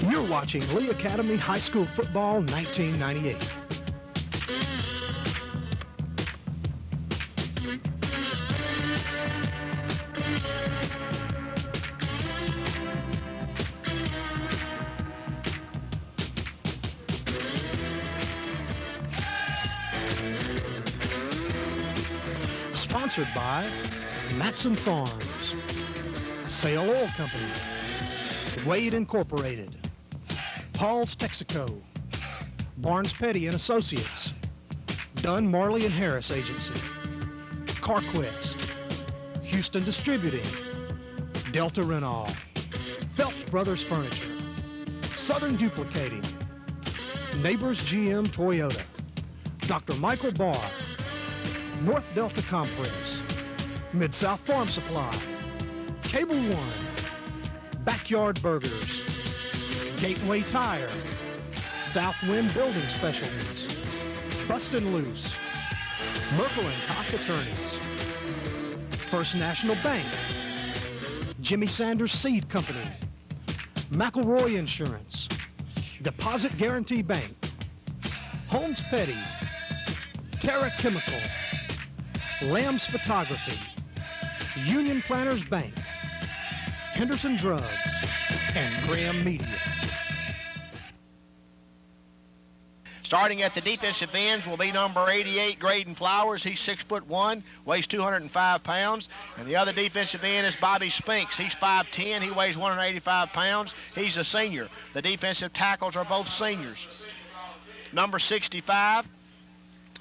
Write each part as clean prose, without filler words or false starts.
You're watching Lee Academy High School Football 1998. Sponsored by Matson Farms, Sale Oil Company, Wade Incorporated, Paul's Texaco, Barnes Petty and Associates, Dunn, Marley and Harris Agency, CarQuest, Houston Distributing, Delta Renault, Phelps Brothers Furniture, Southern Duplicating, Neighbors GM Toyota, Dr. Michael Barr, North Delta Compress, Mid-South Farm Supply, Cable One, Backyard Burgers, Gateway Tire, Southwind Building Specialties, Bustin' Loose, Merkel & Koch Attorneys, First National Bank, Jimmy Sanders Seed Company, McElroy Insurance, Deposit Guarantee Bank, Holmes Petty, Terra Chemical, Lamb's Photography, Union Planners Bank, Henderson Drugs, and Graham Media. Starting at the defensive ends will be number 88, Graydon Flowers. He's 6'1", weighs 205 pounds. And the other defensive end is Bobby Spinks. He's 5'10", he weighs 185 pounds. He's a senior. The defensive tackles are both seniors. Number 65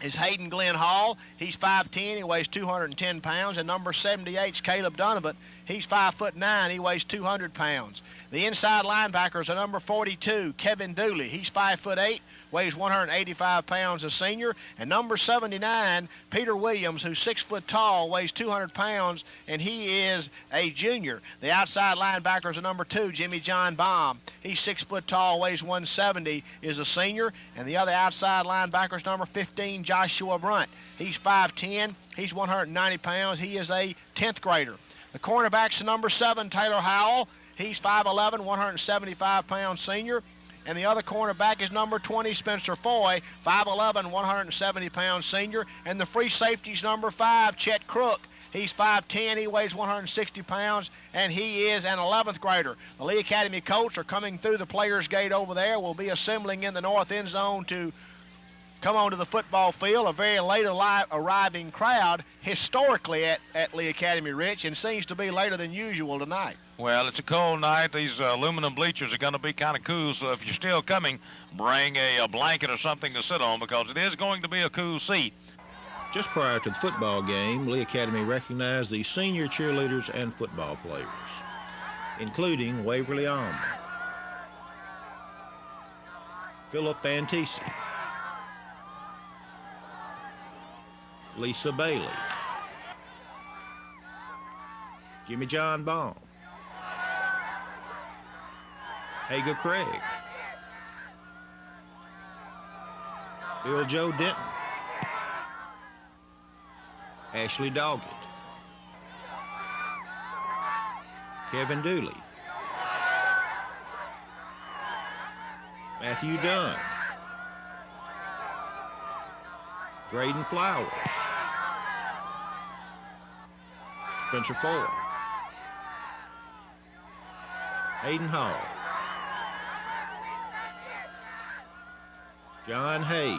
is Hayden Glenn Hall. He's 5'10", he weighs 210 pounds. And number 78 is Caleb Donovan. He's 5'9", he weighs 200 pounds. The inside linebackers are number 42, Kevin Dooley. He's 5'8", weighs 185 pounds, a senior. And number 79, Peter Williams, who's 6 foot tall, weighs 200 pounds, and he is a junior. The outside linebackers are number 2, Jimmy John Baum. He's 6 foot tall, weighs 170, is a senior. And the other outside linebackers, number 15, Joshua Brunt. He's 5'10", he's 190 pounds, he is a 10th grader. The cornerbacks are number 7, Taylor Howell. He's 5'11", 175 pound senior. And the other cornerback is number 20, Spencer Foy, 5'11", 170 pound senior. And the free safety's number 5, Chet Crook. He's 5'10", he weighs 160 pounds, and he is an 11th grader. The Lee Academy Colts are coming through the players' gate over there. We'll be assembling in the north end zone to come onto the football field. A very late arriving crowd historically at Lee Academy, Rich, and seems to be later than usual tonight. Well, it's a cold night. These aluminum bleachers are going to be kind of cool, so if you're still coming, bring a blanket or something to sit on, because it is going to be a cool seat. Just prior to the football game, Lee Academy recognized the senior cheerleaders and football players, including Waverly Alma, Philip Antisi, Lisa Bailey, Jimmy John Baum, Haga Craig, Bill Joe Denton, Ashley Doggett, Kevin Dooley, Matthew Dunn, Graydon Flowers, Spencer Foy, Hayden Hall, John Hayes,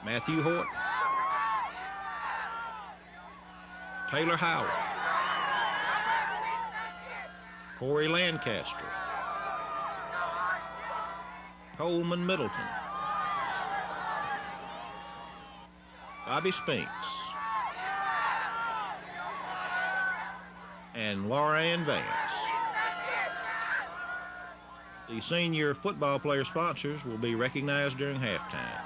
Matthew Horton, Taylor Howard, Corey Lancaster, Coleman Middleton, Bobby Spinks, and Laura Ann Vance. The senior football player sponsors will be recognized during halftime.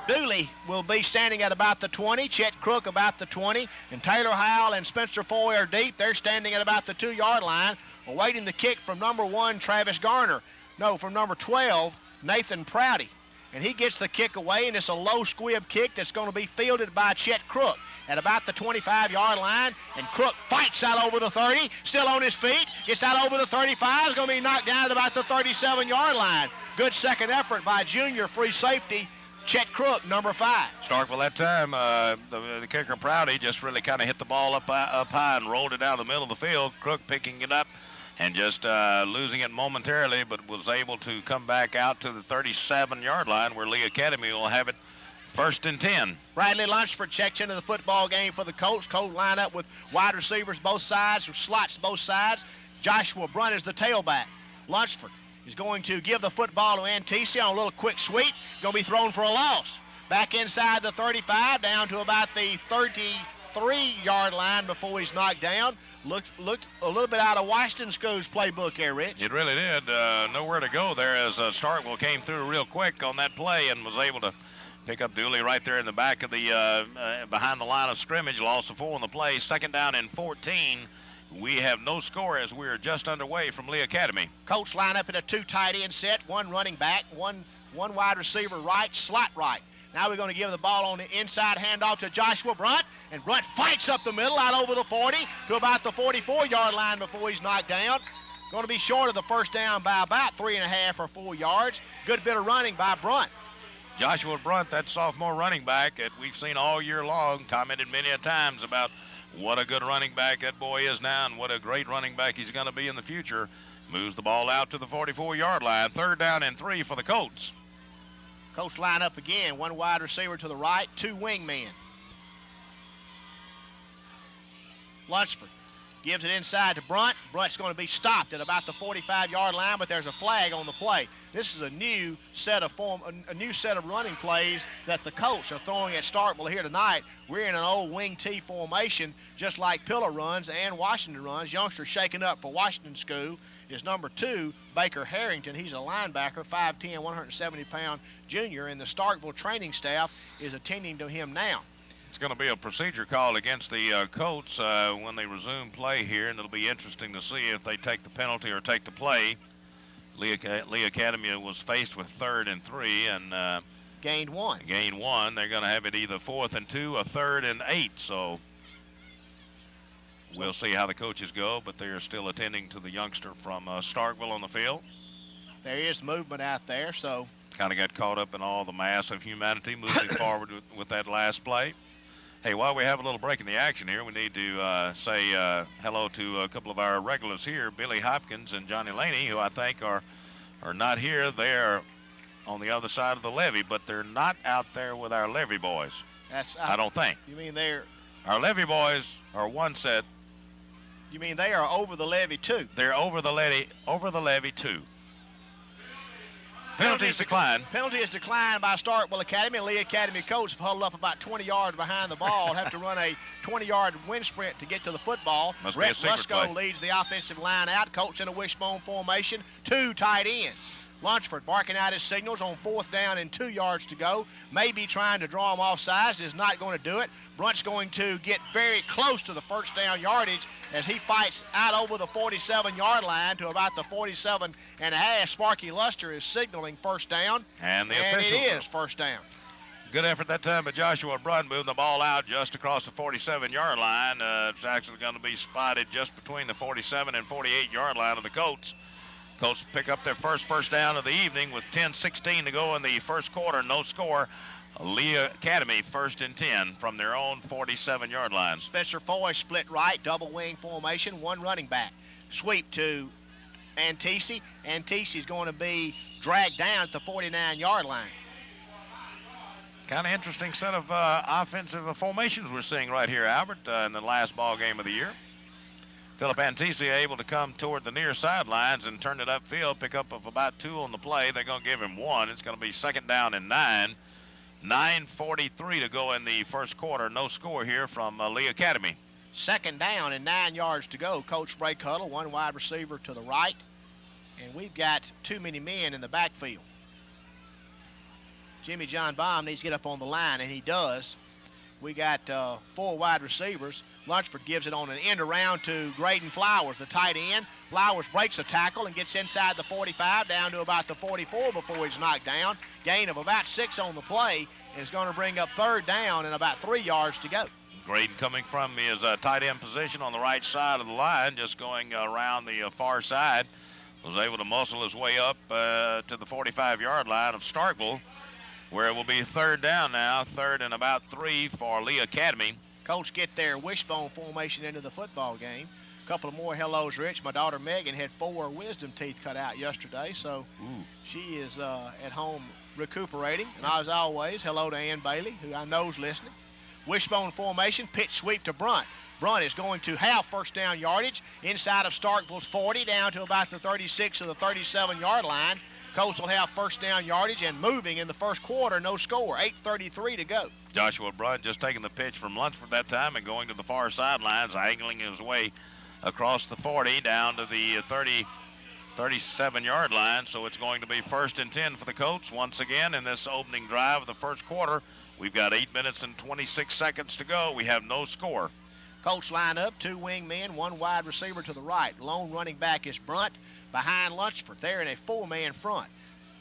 Dooley will be standing at about the 20, Chet Crook about the 20, and Taylor Howell and Spencer Foy are deep. They're standing at about the 2-yard line, awaiting the kick from number 1, Travis Garner. No, from number 12, Nathan Prouty. And he gets the kick away, and it's a low squib kick that's going to be fielded by Chet Crook. at about the 25-yard line, and Crook fights out over the 30, still on his feet, gets out over the 35, is going to be knocked down at about the 37-yard line. Good second effort by junior free safety Chet Crook, number 5. Starkville that time, the kicker Prouty just really kind of hit the ball up high and rolled it down the middle of the field. Crook picking it up and just losing it momentarily, but was able to come back out to the 37-yard line where Lee Academy will have it 1st and 10. Bradley Lunsford checks into the football game for the Colts. Colts line up with wide receivers both sides, or slots both sides. Joshua Brunt is the tailback. Lunsford is going to give the football to Antisi on a little quick sweep. Going to be thrown for a loss. Back inside the 35, down to about the 33-yard line before he's knocked down. Looked a little bit out of Washington School's playbook there, Rich. It really did. Nowhere to go there as Starkville came through real quick on that play and was able to pick up Dooley right there in the back of the, behind the line of scrimmage. Loss of 4 on the play. 2nd down and 14. We have no score as we're just underway from Lee Academy. Colts line up in a 2 tight end set, 1 running back, one wide receiver right, slot right. Now we're going to give the ball on the inside handoff to Joshua Brunt, and Brunt fights up the middle out over the 40 to about the 44-yard line before he's knocked down. Going to be short of the first down by about 3.5 or 4 yards. Good bit of running by Brunt. Joshua Brunt, that sophomore running back that we've seen all year long, commented many a times about what a good running back that boy is now and what a great running back he's going to be in the future. Moves the ball out to the 44-yard line. 3rd down and 3 for the Colts. Colts line up again. 1 wide receiver to the right, 2 wingmen. Lunsford gives it inside to Brunt. Brunt's going to be stopped at about the 45-yard line, but there's a flag on the play. This is a new set of running plays that the Colts are throwing at Starkville here tonight. We're in an old wing T formation, just like Pillar runs and Washington runs. Youngster shaking up for Washington School is number 2, Baker Harrington. He's a linebacker, 5'10", 170-pound junior, and the Starkville training staff is attending to him now. It's going to be a procedure call against the Colts when they resume play here, and it'll be interesting to see if they take the penalty or take the play. Lee Academy was faced with 3rd and 3 and gained 1. Gained 1. They're going to have it either 4th and 2 or 3rd and 8. So we'll see how the coaches go, but they're still attending to the youngster from Starkville on the field. There is movement out there, so kind of got caught up in all the mass of humanity moving forward with that last play. Hey, while we have a little break in the action here, we need to say hello to a couple of our regulars here, Billy Hopkins and Johnny Laney, who I think are not here. They're on the other side of the levee, but they're not out there with our levee boys. I don't think. You mean they're... Our levee boys are one set. You mean they are over the levee, too? They're over the levee, too. Penalties declined. Penalty is declined by Starkville Academy. Lee Academy coach huddled up about 20 yards behind the ball. Have to run a 20-yard wind sprint to get to the football. Must Rhett be a secret Lusko play. leads the offensive line out. Coach in a wishbone formation. 2 tight ends. Lunsford barking out his signals on 4th down and 2 yards to go. Maybe trying to draw him off sides. Is not going to do it. Brunt's going to get very close to the first down yardage as he fights out over the 47-yard line to about the 47.5. Sparky Luster is signaling first down. And it is first down. Good effort that time by Joshua Brunt, moving the ball out just across the 47-yard line. It's actually going to be spotted just between the 47 and 48-yard line of the Colts. Colts pick up their first down of the evening with 10:16 to go in the first quarter. No score. Lee Academy 1st and 10 from their own 47-yard line. Spencer Foy split right, double wing formation, 1 running back. Sweep to Antisi. Antisi's going to be dragged down at the 49-yard line. Kind of interesting set of offensive formations we're seeing right here, Albert, in the last ball game of the year. Philip Antisi able to come toward the near sidelines and turn it upfield, pick up of about 2 on the play. They're going to give him 1. It's going to be 2nd down and 9. 9:43 to go in the first quarter. No score here from Lee Academy. 2nd down and 9 yards to go. Coach break huddle, 1 wide receiver to the right. And we've got too many men in the backfield. Jimmy John Baum needs to get up on the line, and he does. We got 4 wide receivers. Lunsford gives it on an end around to Graydon Flowers, the tight end. Flowers breaks a tackle and gets inside the 45 down to about the 44 before he's knocked down. Gain of about 6 on the play, and it's going to bring up 3rd down and about 3 yards to go. Graydon coming from his tight end position on the right side of the line, just going around the far side, was able to muscle his way up to the 45-yard line of Starkville, where it will be third down now, third and about 3 for Lee Academy. Colts get their wishbone formation into the football game. A couple of more hellos, Rich. My daughter Megan had 4 wisdom teeth cut out yesterday, so she is at home recuperating. And as always, hello to Ann Bailey, who I know is listening. Wishbone formation, pitch sweep to Brunt. Brunt is going to have first down yardage inside of Starkville's 40 down to about the 36 or the 37-yard line. Colts will have first down yardage and moving in the first quarter, no score, 8:33 to go. Joshua Brunt just taking the pitch from Lunsford that time and going to the far sidelines, angling his way across the 40 down to the 37-yard line. So it's going to be first and 10 for the Colts once again in this opening drive of the first quarter. We've got 8 minutes and 26 seconds to go. We have no score. Colts line up, 2 wing men, 1 wide receiver to the right. Lone running back is Brunt behind Lunsford. They're in a 4-man front.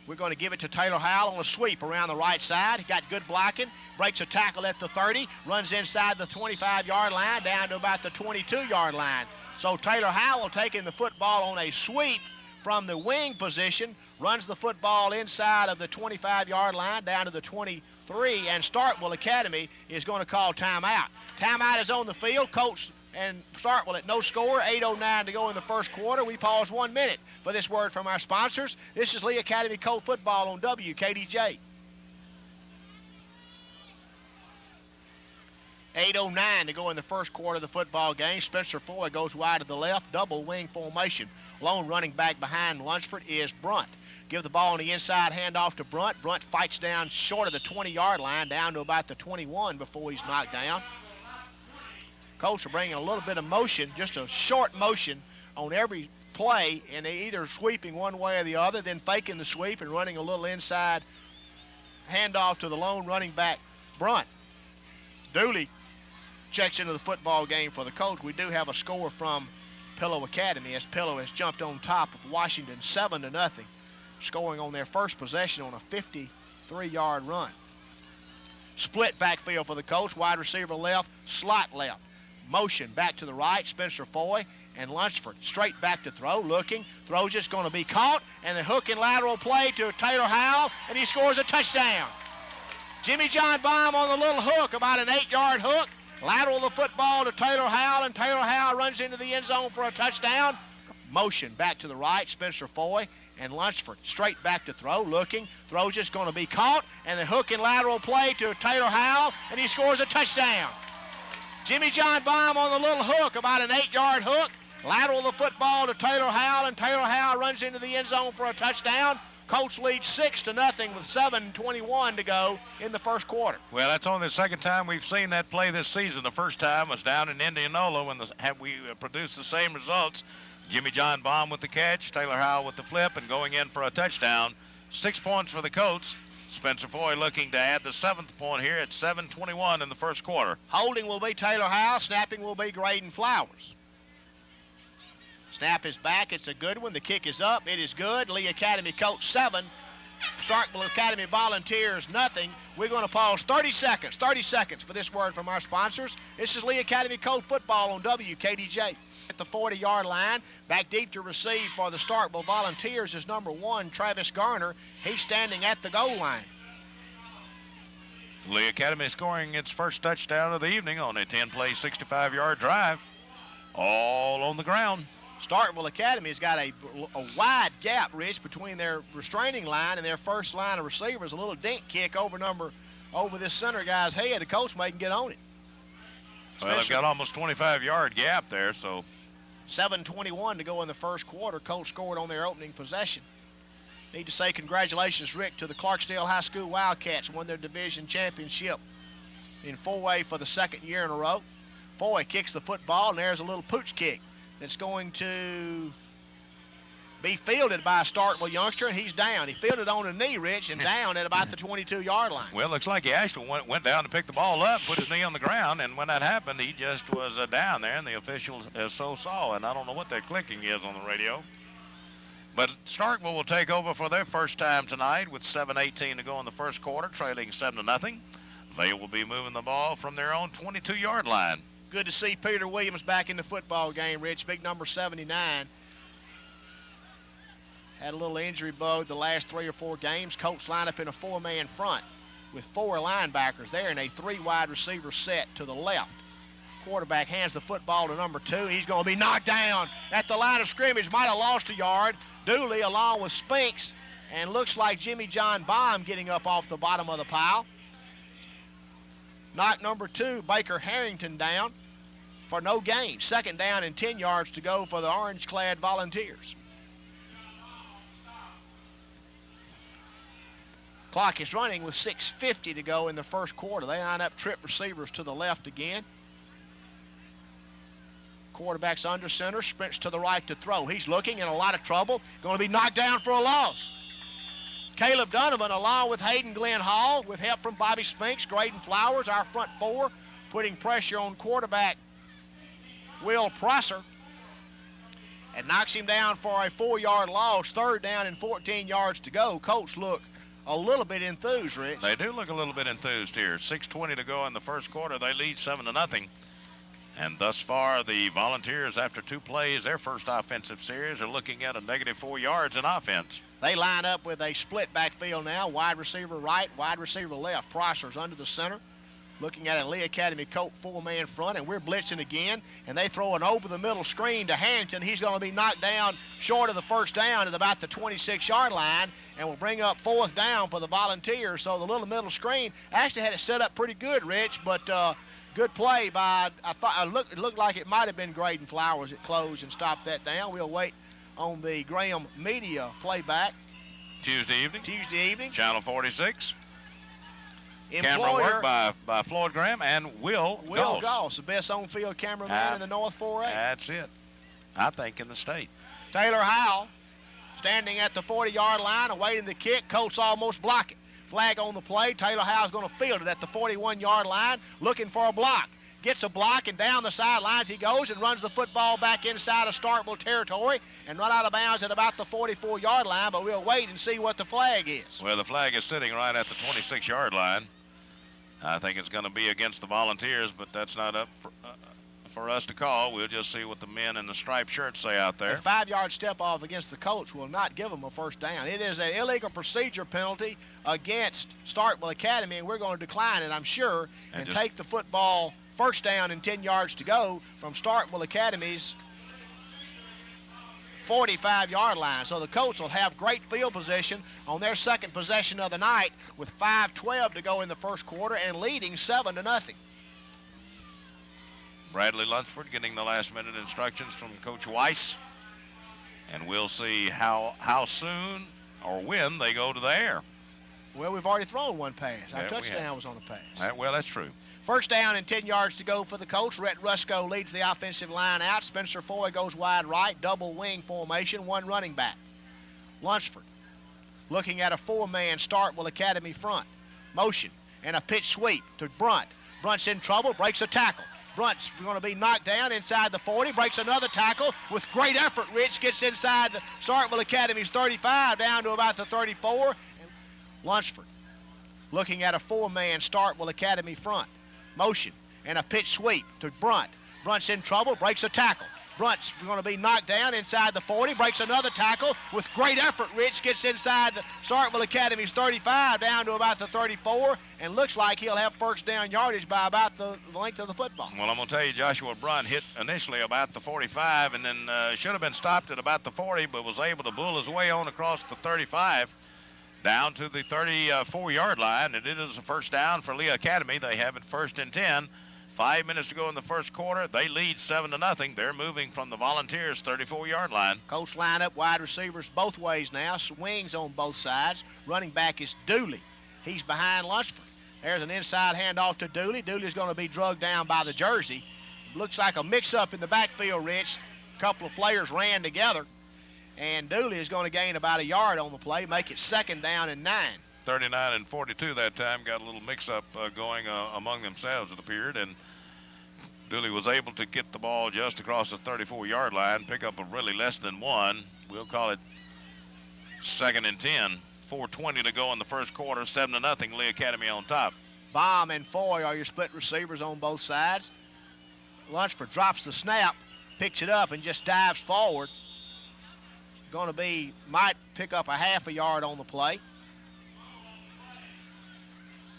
We're going to give it to Taylor Howell on a sweep around the right side. He got good blocking, breaks a tackle at the 30, runs inside the 25-yard line down to about the 22-yard line. So Taylor Howell taking the football on a sweep from the wing position, runs the football inside of the 25-yard line down to the 23, and Starkville Academy is going to call timeout. Timeout is on the field. Colts and Starkville at no score, 8:09 to go in the first quarter. We pause 1 minute for this word from our sponsors. This is Lee Academy Colt Football on WKDJ. 8:09 to go in the first quarter of the football game. Spencer Foy goes wide to the left, double wing formation. Lone running back behind Lunsford is Brunt. Give the ball on the inside, handoff to Brunt. Brunt fights down short of the 20-yard line, down to about the 21 before he's knocked down. Colts are bringing a little bit of motion, just a short motion on every play, and they either sweeping one way or the other, then faking the sweep and running a little inside handoff to the lone running back, Brunt. Dooley checks into the football game for the Colts. We do have a score from Pillow Academy as Pillow has jumped on top of Washington 7-0, scoring on their first possession on a 53-yard run. Split backfield for the Colts, wide receiver left, slot left. Motion back to the right, Spencer Foy and Lunsford straight back to throw, looking, throws just going to be caught, and the hook and lateral play to Taylor Howell, and he scores a touchdown. Jimmy John Baum on the little hook, about an 8-yard hook, lateral the football to Taylor Howell, and Taylor Howell runs into the end zone for a touchdown. Motion back to the right, Spencer Foy and Lunsford straight back to throw, looking, throws just going to be caught, and the hook and lateral play to Taylor Howell, and he scores a touchdown. Jimmy John Baum on the little hook, about an 8-yard hook, lateral the football to Taylor Howell, and Taylor Howell runs into the end zone for a touchdown. Colts lead 6-0 with 7:21 to go in the first quarter. Well, that's only the second time we've seen that play this season. The first time was down in Indianola when we produced the same results. Jimmy John Baum with the catch, Taylor Howell with the flip, and going in for a touchdown. 6 points for the Colts. Spencer Foy looking to add the 7th point here at 7:21 in the first quarter. Holding will be Taylor Howell. Snapping will be Graydon Flowers. Snap is back. It's a good one. The kick is up. It is good. Lee Academy Colts 7. Starkville Academy Volunteers nothing. We're going to pause 30 seconds. 30 seconds for this word from our sponsors. This is Lee Academy Colt Football on WKDJ. At the 40-yard line, back deep to receive for the Starkville Volunteers is number 1, Travis Garner. He's standing at the goal line. Lee Academy scoring its first touchdown of the evening on a 10-play, 65-yard drive. All on the ground. Starkville Academy's got a wide gap, Rich, between their restraining line and their first line of receivers. A little dink kick over this center guy's head. The Colts may can get on it. Well, they've got almost 25-yard gap there, so 7:21 to go in the first quarter. Colts scored on their opening possession. Need to say congratulations, Rick, to the Clarksdale High School Wildcats. Won their division championship in 4A for the second year in a row. Foy kicks the football, and there's a little pooch kick that's going to be fielded by a Starkville youngster, and he's down. He fielded on a knee, Rich, and down at about the 22-yard line. Well, looks like he actually went down to pick the ball up, put his knee on the ground, and when that happened, he just was down there, and the officials so saw, and I don't know what that clicking is on the radio. But Starkville will take over for their first time tonight with 7:18 to go in the first quarter, trailing 7-0. They will be moving the ball from their own 22-yard line. Good to see Peter Williams back in the football game, Rich. Big number 79. Had a little injury bug the last 3 or 4 games. Colts line up in a 4-man front with 4 linebackers there and a 3 wide receiver set to the left. Quarterback hands the football to number 2. He's going to be knocked down at the line of scrimmage. Might have lost a yard. Dooley along with Spinks, and looks like Jimmy John Baum getting up off the bottom of the pile. Knock number 2, Baker Harrington, down for no gain. 2nd down and 10 yards to go for the orange-clad Volunteers. Clock is running with 6:50 to go in the first quarter. They line up trip receivers to the left again. Quarterback's under center, sprints to the right to throw. He's looking in a lot of trouble. Going to be knocked down for a loss. Caleb Donovan along with Hayden Glenn Hall with help from Bobby Spinks, Graydon Flowers, our front 4, putting pressure on quarterback Will Prosser, and knocks him down for a 4-yard loss. 3rd down and 14 yards to go. Colts look a little bit enthused, Rick. They do look a little bit enthused here. 6:20 to go in the first quarter. They lead 7-0. And thus far, the Volunteers, after 2 plays, their first offensive series, are looking at a -4 yards in offense. They line up with a split backfield now. Wide receiver right, wide receiver left. Prosser's under the center. Looking at a Lee Academy Colt 4-man front, and we're blitzing again. And they throw an over-the-middle screen to Harrington. He's going to be knocked down short of the 1st down at about the 26-yard line, and will bring up 4th down for the Volunteers. So the little middle screen actually had it set up pretty good, Rich, but good play by, it looked like it might have been Graydon Flowers that closed and stopped that down. We'll wait on the Graham Media playback. Tuesday evening. Channel 46. Camera work by Floyd Graham and Will Goss, the best on-field cameraman in the North 4A. That's it, I think, in the state. Taylor Howell standing at the 40-yard line, awaiting the kick. Colts almost block it. Flag on the play. Taylor Howell's going to field it at the 41-yard line, looking for a block. Gets a block, and down the sidelines he goes and runs the football back inside of Starkville territory and run out of bounds at about the 44-yard line, but we'll wait and see what the flag is. Well, the flag is sitting right at the 26-yard line. I think it's going to be against the Volunteers, but that's not up for us to call. We'll just see what the men in the striped shirts say out there. A 5-yard step off against the Colts will not give them a 1st down. It is an illegal procedure penalty against Starkville Academy, and we're going to decline it, I'm sure, and take the football 1st down and 10 yards to go from Starkville Academy's 45-yard line. So the Colts will have great field position on their 2nd possession of the night with 5:12 to go in the first quarter and leading 7-0. Bradley Lunsford getting the last-minute instructions from Coach Weiss. And we'll see how soon or when they go to the air. Well, we've already thrown 1 pass. Our touchdown was on the pass. Well, that's true. 1st down and 10 yards to go for the Colts. Rhett Rusko leads the offensive line out. Spencer Foy goes wide right. Double wing formation, 1 running back. Lunsford looking at a 4-man Starkville Academy front. Motion and a pitch sweep to Brunt. Brunt's in trouble, breaks a tackle. Brunt's going to be knocked down inside the 40, breaks another tackle with great effort. Rich gets inside the Starkville Academy's 35 down to about the 34. Lunsford looking at a 4-man Starkville Academy front. Motion and a pitch sweep to Brunt. Brunt's in trouble, breaks a tackle. Brunt's going to be knocked down inside the 40, breaks another tackle with great effort. Rich gets inside the Starkville Academy's 35 down to about the 34, and looks like he'll have 1st down yardage by about the length of the football. Well, I'm going to tell you, Joshua Brunt hit initially about the 45 and then should have been stopped at about the 40, but was able to bull his way on across the 35 down to the 34-yard line, and it is a 1st down for Lee Academy. They have it 1st and 10. 5 minutes to go in the first quarter. They lead 7-0. They're moving from the Volunteers' 34-yard line. Colts line up wide receivers both ways now. Swings on both sides. Running back is Dooley. He's behind Lunsford. There's an inside handoff to Dooley. Dooley's going to be drugged down by the jersey. Looks like a mix-up in the backfield, Rich. A couple of players ran together, and Dooley is going to gain about a yard on the play, make it 2nd down and 9. 39 and 42 that time. Got a little mix-up going among themselves, it appeared, and Dooley was able to get the ball just across the 34-yard line, pick up a really less than 1. We'll call it 2nd and 10. 4:20 to go in the first quarter, 7-0, Lee Academy on top. Baum and Foy are your split receivers on both sides. Lunsford drops the snap, picks it up, and just dives forward. Might pick up a half a yard on the play.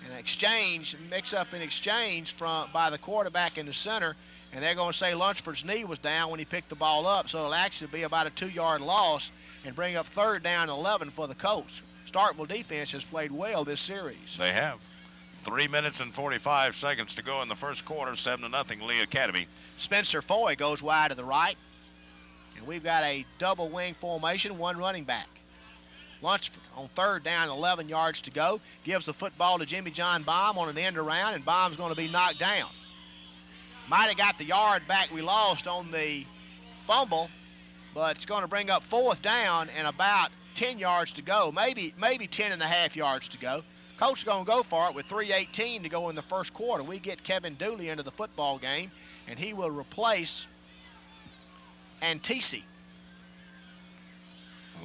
An exchange, mix-up in exchange by the quarterback in the center, and they're going to say Lunsford's knee was down when he picked the ball up, so it'll actually be about a 2-yard loss and bring up 3rd down and 11 for the Colts. Starkville defense has played well this series. They have. 3 minutes and 45 seconds to go in the first quarter, 7-0 Lee Academy. Spencer Foy goes wide to the right, and we've got a double wing formation, 1 running back. Lunsford on 3rd down, 11 yards to go, gives the football to Jimmy John Baum on an end around, and Baum's going to be knocked down. Might have got the yard back we lost on the fumble, but it's going to bring up 4th down and about 10 yards to go, maybe 10 and a half yards to go. Coach is going to go for it with 3:18 to go in the first quarter. We get Kevin Dooley into the football game, and he will replace Antisi.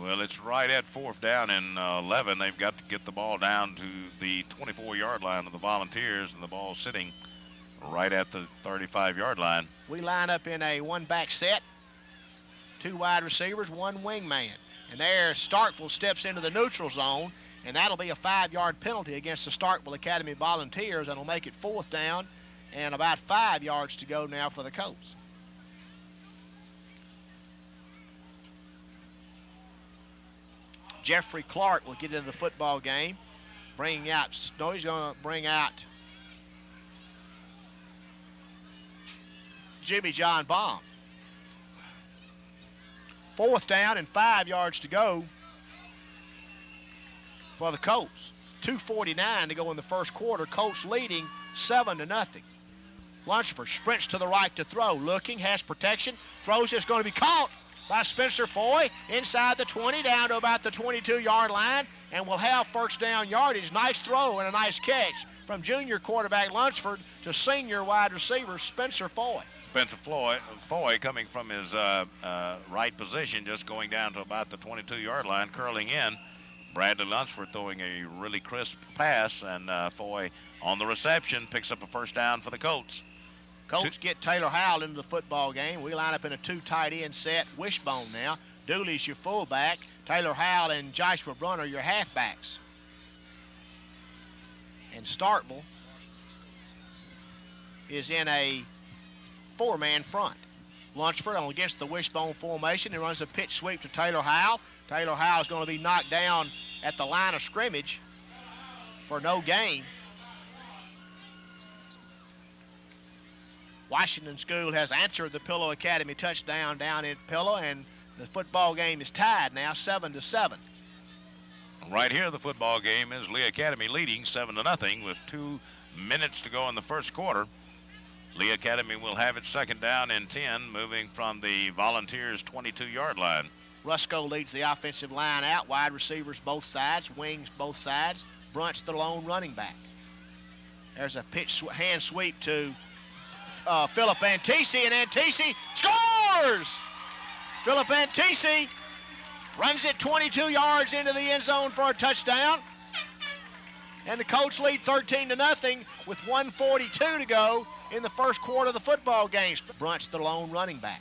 Well, it's right at 4th down and 11. They've got to get the ball down to the 24-yard line of the Volunteers, and the ball sitting right at the 35-yard line. We line up in a 1-back set, 2 wide receivers, 1 wingman. And there, Starkville steps into the neutral zone, and that'll be a 5-yard penalty against the Starkville Academy Volunteers. That'll make it 4th down and about 5 yards to go now for the Colts. Jeffrey Clark will get into the football game, he's going to bring out Jimmy John Baum. 4th down and 5 yards to go for the Colts. 2:49 to go in the first quarter. Colts leading 7-0. Lunsford sprints to the right to throw. Looking, has protection, throws, it's going to be caught by Spencer Foy inside the 20 down to about the 22-yard line, and will have 1st down yardage. Nice throw and a nice catch from junior quarterback Lunsford to senior wide receiver Spencer Foy. Spencer Foy coming from his right position, just going down to about the 22-yard line, curling in. Bradley Lunsford throwing a really crisp pass, and Foy on the reception picks up a 1st down for the Colts. Colts get Taylor Howell into the football game. We line up in a 2 tight end set. Wishbone now. Dooley's your fullback. Taylor Howell and Joshua Brunner your halfbacks. And Starkville is in a 4-man front. Lunsford on against the wishbone formation. He runs a pitch sweep to Taylor Howell. Taylor Howell is going to be knocked down at the line of scrimmage for no gain. Washington School has answered the Pillow Academy touchdown down in Pillow, and the football game is tied now 7-7. Right here, the football game is Lee Academy leading 7-0 with 2 minutes to go in the first quarter. Lee Academy will have it 2nd down and 10, moving from the Volunteers' 22-yard line. Rusco leads the offensive line out. Wide receivers both sides, wings both sides. Brunt's the lone running back. There's a pitch hand sweep to Philip Antisi, and Antisi scores! Philip Antisi runs it 22 yards into the end zone for a touchdown. And the Colts lead 13-0 with 1:42 to go in the first quarter of the football game. Brunt's the lone running back.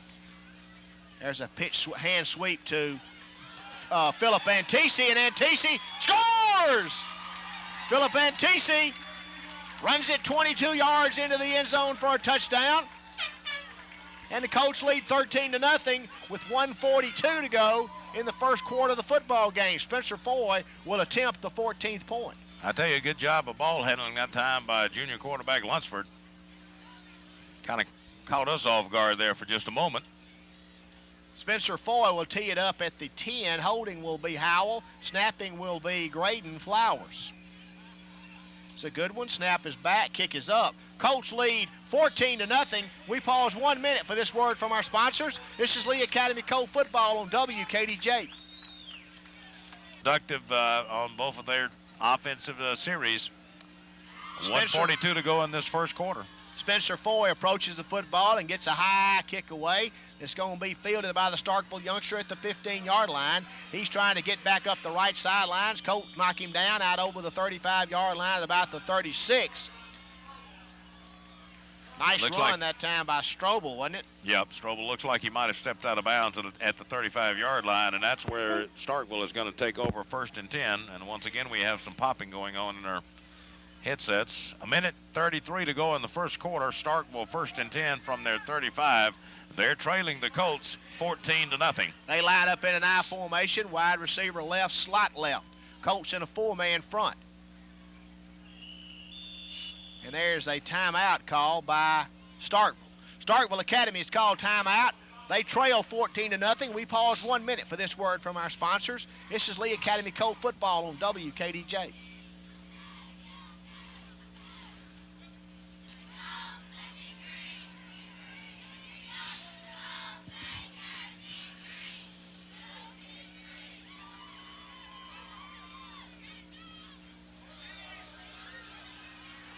There's a pitch hand sweep to Philip Antisi, and Antisi scores! Philip Antisi runs it 22 yards into the end zone for a touchdown. And the Colts lead 13-0 with 1:42 to go in the first quarter of the football game. Spencer Foy will attempt the 14th point. I tell you, a good job of ball handling that time by junior quarterback Lunsford. Kind of caught us off guard there for just a moment. Spencer Foy will tee it up at the 10. Holding will be Howell. Snapping will be Graydon Flowers. It's a good one. Snap is back. Kick is up. Colts lead 14-0. We pause 1 minute for this word from our sponsors. This is Lee Academy Colt football on WKDJ. Productive on both of their offensive series. 1:42 to go in this first quarter. Spencer Foy approaches the football and gets a high kick away. It's going to be fielded by the Starkville youngster at the 15-yard line. He's trying to get back up the right sidelines. Colts knock him down out over the 35-yard line at about the 36. Nice run that time by Strobel, wasn't it? Yep, Strobel looks like he might have stepped out of bounds at the 35-yard line, and that's where Starkville is going to take over 1st and 10. And once again, we have some popping going on in our headsets. 1:33 to go in the first quarter. Starkville 1st and 10 from their 35. They're trailing the Colts 14-0. They line up in an I formation, wide receiver left, slot left. Colts in a 4-man front. And there's a timeout call by Starkville. Starkville Academy is called timeout. They trail 14-0. We pause 1 minute for this word from our sponsors. This is Lee Academy Colt football on WKDJ.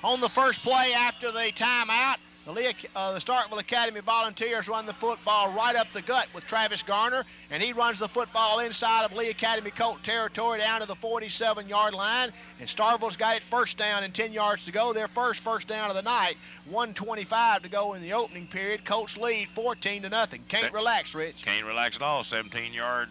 On the first play after the timeout, the Starkville Academy Volunteers run the football right up the gut with Travis Garner, and he runs the football inside of Lee Academy Colt territory down to the 47-yard line, and Starkville's got it first down and 10 yards to go. Their first down of the night, 1:25 to go in the opening period. Colts lead 14-0. Can't relax, Rich. Can't relax at all. 17-yard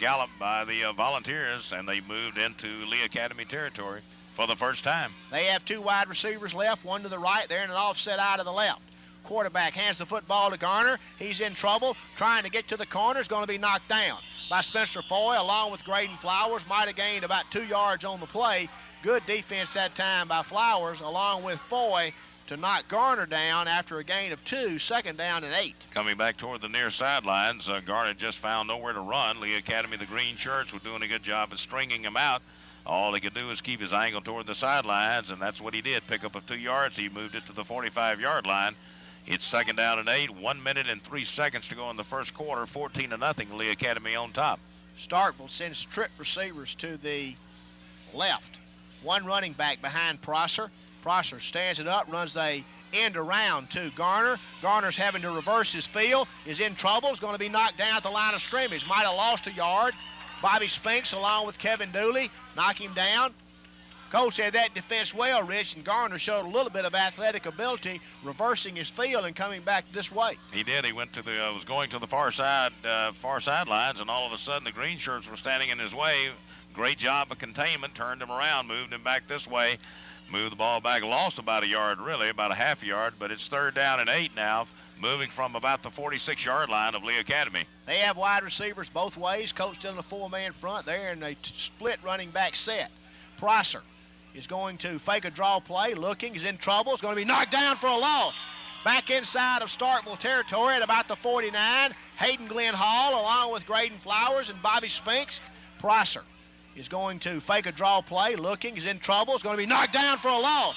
gallop by the Volunteers, and they moved into Lee Academy territory for the first time. They have 2 wide receivers left, one to the right. They're in an offset eye to the left. Quarterback hands the football to Garner. He's in trouble, trying to get to the corner. Is going to be knocked down by Spencer Foy, along with Graydon Flowers. Might have gained about 2 yards on the play. Good defense that time by Flowers, along with Foy, to knock Garner down after a gain of 2, 2nd down and 8. Coming back toward the near sidelines, Garner just found nowhere to run. Lee Academy, the green shirts, were doing a good job of stringing him out. All he could do is keep his angle toward the sidelines, and that's what he did. Pick up of 2 yards. He moved it to the 45-yard line. It's 2nd down and 8. 1 minute and 3 seconds to go in the first quarter. 14-0. Lee Academy on top. Starkville sends trip receivers to the left. One running back behind Prosser. Prosser stands it up, runs a end around to Garner. Garner's having to reverse his field. Is in trouble. Is going to be knocked down at the line of scrimmage. Might have lost a yard. Bobby Spinks, along with Kevin Dooley, knock him down. Colts had that defense well, Rich, and Garner showed a little bit of athletic ability, reversing his field and coming back this way. He did. He went to the was going to the far sidelines, and all of a sudden the green shirts were standing in his way. Great job of containment, turned him around, moved him back this way, moved the ball back, lost about a yard, really, about a half yard, but it's 3rd down and 8 now, moving from about the 46-yard line of Lee Academy. They have wide receivers both ways. Coach still in a 4-man front. They're in a split running back set. Prosser is going to fake a draw play, looking, is in trouble, is going to be knocked down for a loss. Back inside of Starkville territory at about the 49, Hayden Glenn Hall, along with Graydon Flowers and Bobby Spinks. Prosser is going to fake a draw play, looking, is in trouble, is going to be knocked down for a loss.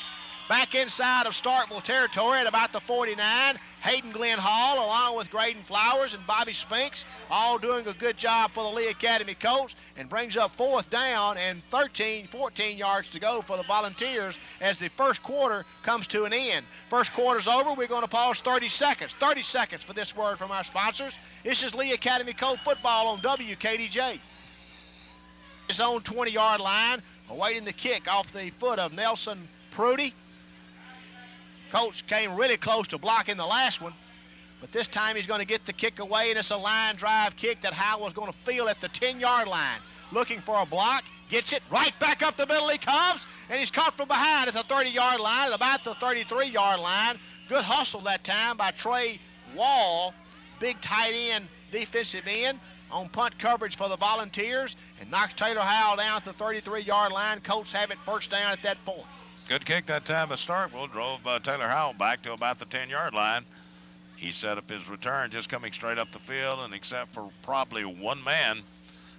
Back inside of Starkville territory at about the 49, Hayden Glenn Hall, along with Graydon Flowers and Bobby Spinks, all doing a good job for the Lee Academy Colts, and brings up 4th down and 14 yards to go for the Volunteers as the first quarter comes to an end. First quarter's over. We're going to pause 30 seconds. 30 seconds for this word from our sponsors. This is Lee Academy Colt football on WKDJ. His own 20-yard line, awaiting the kick off the foot of Nelson Prudy. Colts came really close to blocking the last one, but this time he's going to get the kick away, and it's a line drive kick that Howell's going to field at the 10-yard line. Looking for a block, gets it, right back up the middle he comes, and he's caught from behind at the 30-yard line, at about the 33-yard line. Good hustle that time by Trey Wall, big tight end, defensive end, on punt coverage for the Volunteers, and knocks Taylor Howell down at the 33-yard line. Colts have it first down at that point. Good kick that time by Starkville. Drove Taylor Howell back to about the 10-yard line. He set up his return just coming straight up the field, and except for probably one man,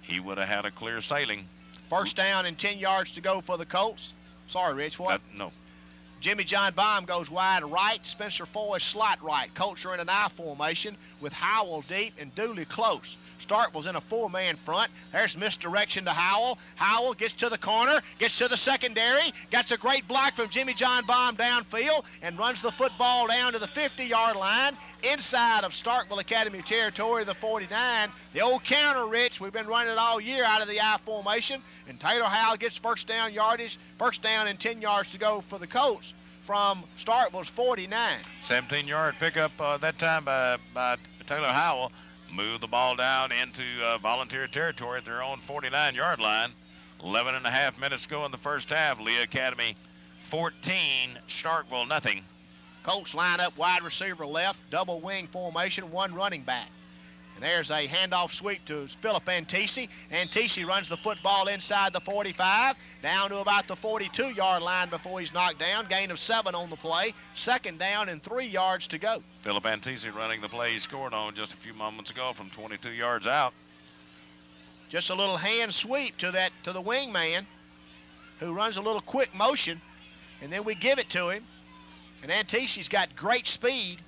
he would have had a clear sailing. First down and 10 yards to go for the Colts. Sorry, Rich, what? No. Jimmy John Baum goes wide right. Spencer Foy slot right. Colts are in an I formation with Howell deep and Dooley close. Starkville's in a 4-man front. There's misdirection to Howell. Howell gets to the corner, gets to the secondary, gets a great block from Jimmy John Baum downfield, and runs the football down to the 50-yard line inside of Starkville Academy territory, the 49. The old counter, Rich, we've been running it all year out of the I formation, and Taylor Howell gets first down yardage, first down and 10 yards to go for the Colts from Starkville's 49. 17-yard pickup that time by Taylor Howell. Moved the ball down into Volunteer territory at their own 49-yard line. 11 and a half minutes to go in the first half. Lee Academy 14, Starkville nothing. Colts line up wide receiver left, double wing formation, one running back. And there's a handoff sweep to Philip Antisi. Antisi runs the football inside the 45, down to about the 42-yard line before he's knocked down. Gain of 7 on the play. Second down and 3 yards to go. Philip Antisi running the play he scored on just a few moments ago from 22 yards out. Just a little hand sweep to the wing man, who runs a little quick motion, and then we give it to him. And Antisi's got great speed.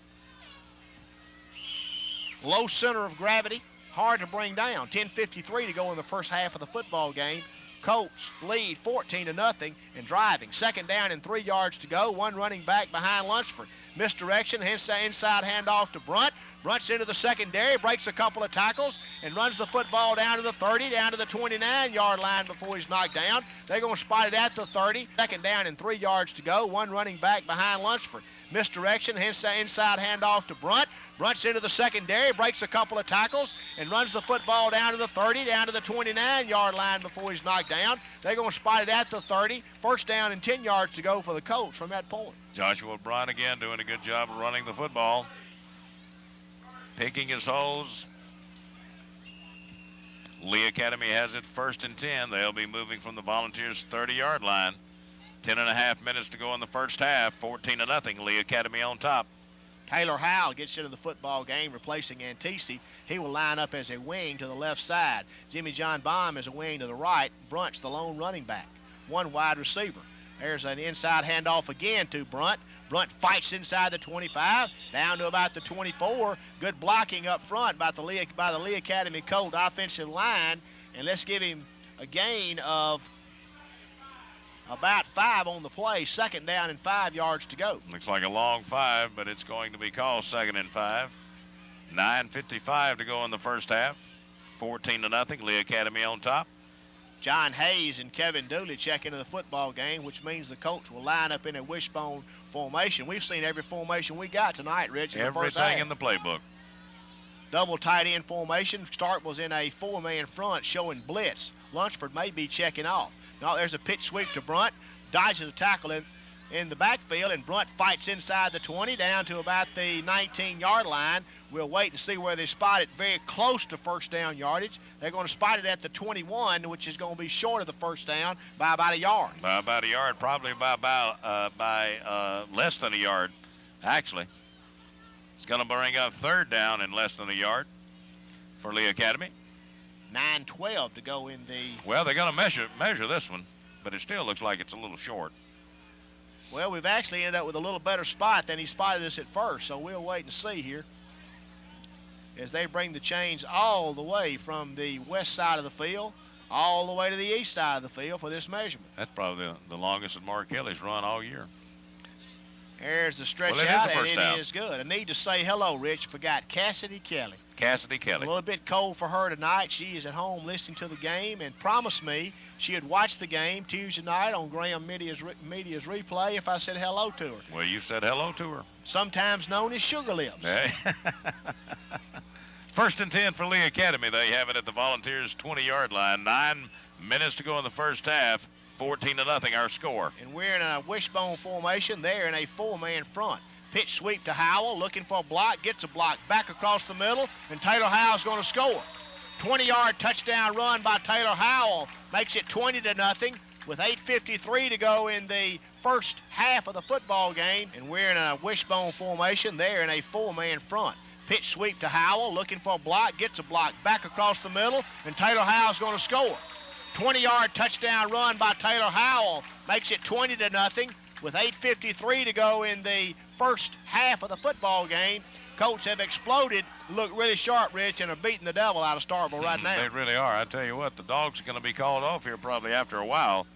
Low center of gravity, hard to bring down. 10:53 to go in the first half of the football game. Colts lead 14-0 and driving. Second down and 3 yards to go. One running back behind Lunsford. Misdirection, inside handoff to Brunt. Brunt's into the secondary, breaks a couple of tackles, and runs the football down to the 30, down to the 29-yard line before he's knocked down. They're going to spot it at the 30. Second down and 3 yards to go. One running back behind Lunsford. Misdirection, inside handoff to Brunt. Brunt's into the secondary, breaks a couple of tackles, and runs the football down to the 30, down to the 29-yard line before he's knocked down. They're going to spot it at the 30. First down and 10 yards to go for the Colts from that point. Joshua Brunt again doing a good job of running the football. Picking his holes. Lee Academy has it first and 10. They'll be moving from the Volunteers' 30-yard line. 10 and a half minutes to go in the first half. 14-0. Lee Academy on top. Taylor Howell gets into the football game, replacing Antisi. He will line up as a wing to the left side. Jimmy John Baum is a wing to the right. Brunt's the lone running back. One wide receiver. There's an inside handoff again to Brunt. Brunt fights inside the 25, down to about the 24. Good blocking up front by the Lee Academy Colt offensive line. And let's give him a gain of about 5 on the play. Second down and 5 yards to go. Looks like a long 5, but it's going to be called second and 5. 9:55 to go in the first half. 14-0. Lee Academy on top. John Hayes and Kevin Dooley check into the football game, which means the Colts will line up in a wishbone formation. We've seen every formation we got tonight, Rich, in the first half. Everything in the playbook. Double tight end formation. Starkville's in a 4-man front showing blitz. Lunsford may be checking off. Now there's a pitch sweep to Brunt. Dodges a tackle in the backfield, and Brunt fights inside the 20 down to about the 19-yard line. We'll wait and see where they spot it. Very close to first down yardage. They're going to spot it at the 21, which is going to be short of the first down by about a yard. By about a yard, probably by less than a yard, actually. It's going to bring up third down in less than a yard for Lee Academy. 9:12 to go in the... Well, they're going to measure this one, but it still looks like it's a little short. Well, we've actually ended up with a little better spot than he spotted us at first, so we'll wait and see here as they bring the chains all the way from the west side of the field all the way to the east side of the field for this measurement. That's probably the longest that Mark Kelly's run all year. There's the stretch Well, out, and it is good. I need to say hello, Rich. Forgot Cassidy Kelly. Cassidy Kelly. A little bit cold for her tonight. She is at home listening to the game and promised me she had watched the game Tuesday night on Graham Media's replay if I said hello to her. Well, you said hello to her. Sometimes known as Sugar Lips. Hey. First and 10 for Lee Academy. They have it at the Volunteers' 20-yard line. 9 minutes to go in the first half. 14-0 our score. And we're in a wishbone formation. They're in a 4-man front. Pitch sweep to Howell, looking for a block, gets a block back across the middle, and Taylor Howell's going to score. 20-yard touchdown run by Taylor Howell makes it 20-0 with 8:53 to go in the first half of the football game. And we're in a wishbone formation. They're in a 4-man front. Pitch sweep to Howell, looking for a block, gets a block back across the middle, and Taylor Howell's going to score. 20-yard touchdown run by Taylor Howell makes it 20-0 with 8:53 to go in the first half of the football game. Colts have exploded, look really sharp, Rich, and are beating the devil out of Starkville right now. They really are. I tell you what, the Dogs are going to be called off here probably after a while.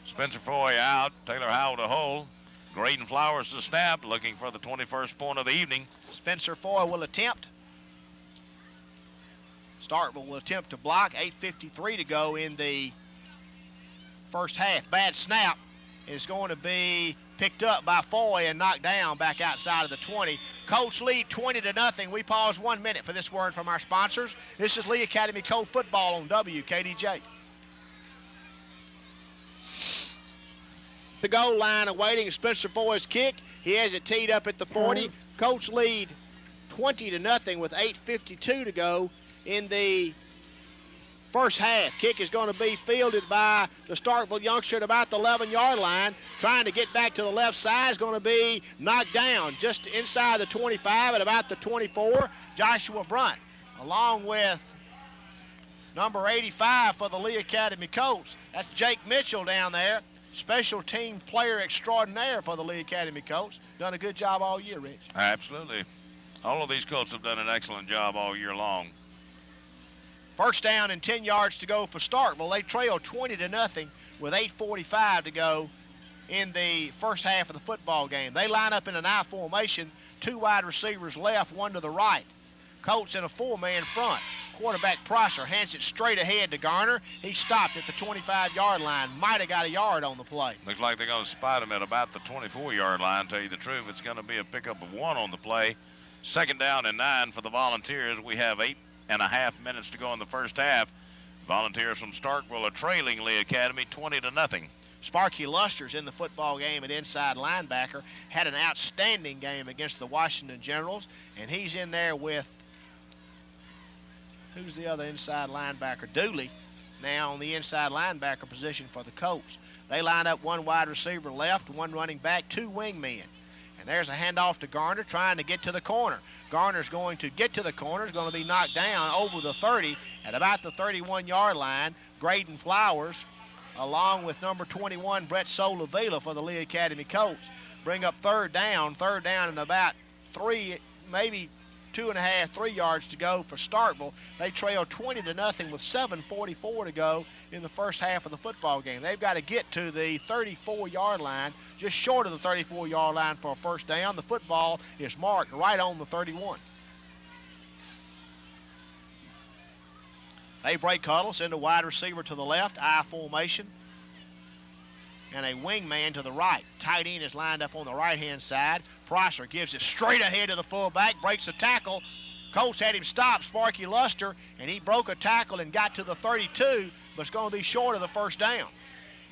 Spencer Foy out, Taylor Howell to hold. Graydon Flowers to snap, looking for the 21st point of the evening. Spencer Foy will attempt. Starkville will attempt to block. 8:53 to go in the first half. Bad snap. It's going to be picked up by Foy and knocked down back outside of the 20. Colts lead 20-0. We pause 1 minute for this word from our sponsors. This is Lee Academy Colt football on WKDJ. The goal line awaiting Spencer Foy's kick. He has it teed up at the 40. Colts lead 20-0 with 8:52 to go in the first half. Kick is going to be fielded by the Starkville youngster at about the 11-yard line. Trying to get back to the left side is going to be knocked down just inside the 25 at about the 24. Joshua Brunt, along with number 85 for the Lee Academy Colts. That's Jake Mitchell down there. Special team player extraordinaire for the Lee Academy Colts. Done a good job all year, Rich. Absolutely. All of these Colts have done an excellent job all year long. First down and 10 yards to go for Starkville. They trail 20-0 with 8:45 to go in the first half of the football game. They line up in an I formation, 2 wide receivers left, 1 to the right. Colts in a 4-man front. Quarterback Prosser hands it straight ahead to Garner. He stopped at the 25-yard line. Might have got a yard on the play. Looks like they're going to spot him at about the 24-yard line. Tell you the truth, it's going to be a pickup of 1 on the play. Second down and 9 for the Volunteers. We have 8.5 minutes to go in the first half. Volunteers from Starkville are trailing Lee Academy 20-0. Sparky Luster's in the football game at inside linebacker. Had an outstanding game against the Washington Generals, and he's in there with, who's the other inside linebacker? Dooley, now on the inside linebacker position for the Colts. They line up 1 wide receiver left, 1 running back, 2 wingmen. And there's a handoff to Garner trying to get to the corner. Garner's going to get to the corner. Is going to be knocked down over the 30 at about the 31-yard line. Graydon Flowers, along with number 21, Brett Solavila for the Lee Academy Colts, bring up third down and about 3, maybe 2.5, 3 yards to go for Starkville. They trail 20-0 with 7:44 to go in the first half of the football game. They've got to get to the 34-yard line, just short of the 34-yard line for a first down. The football is marked right on the 31. They break huddle, send a wide receiver to the left, I formation, and a wingman to the right. Tight end is lined up on the right-hand side. Prosser gives it straight ahead to the fullback, breaks a tackle. Colts had him stopped, Sparky Luster, and he broke a tackle and got to the 32, but it's going to be short of the first down.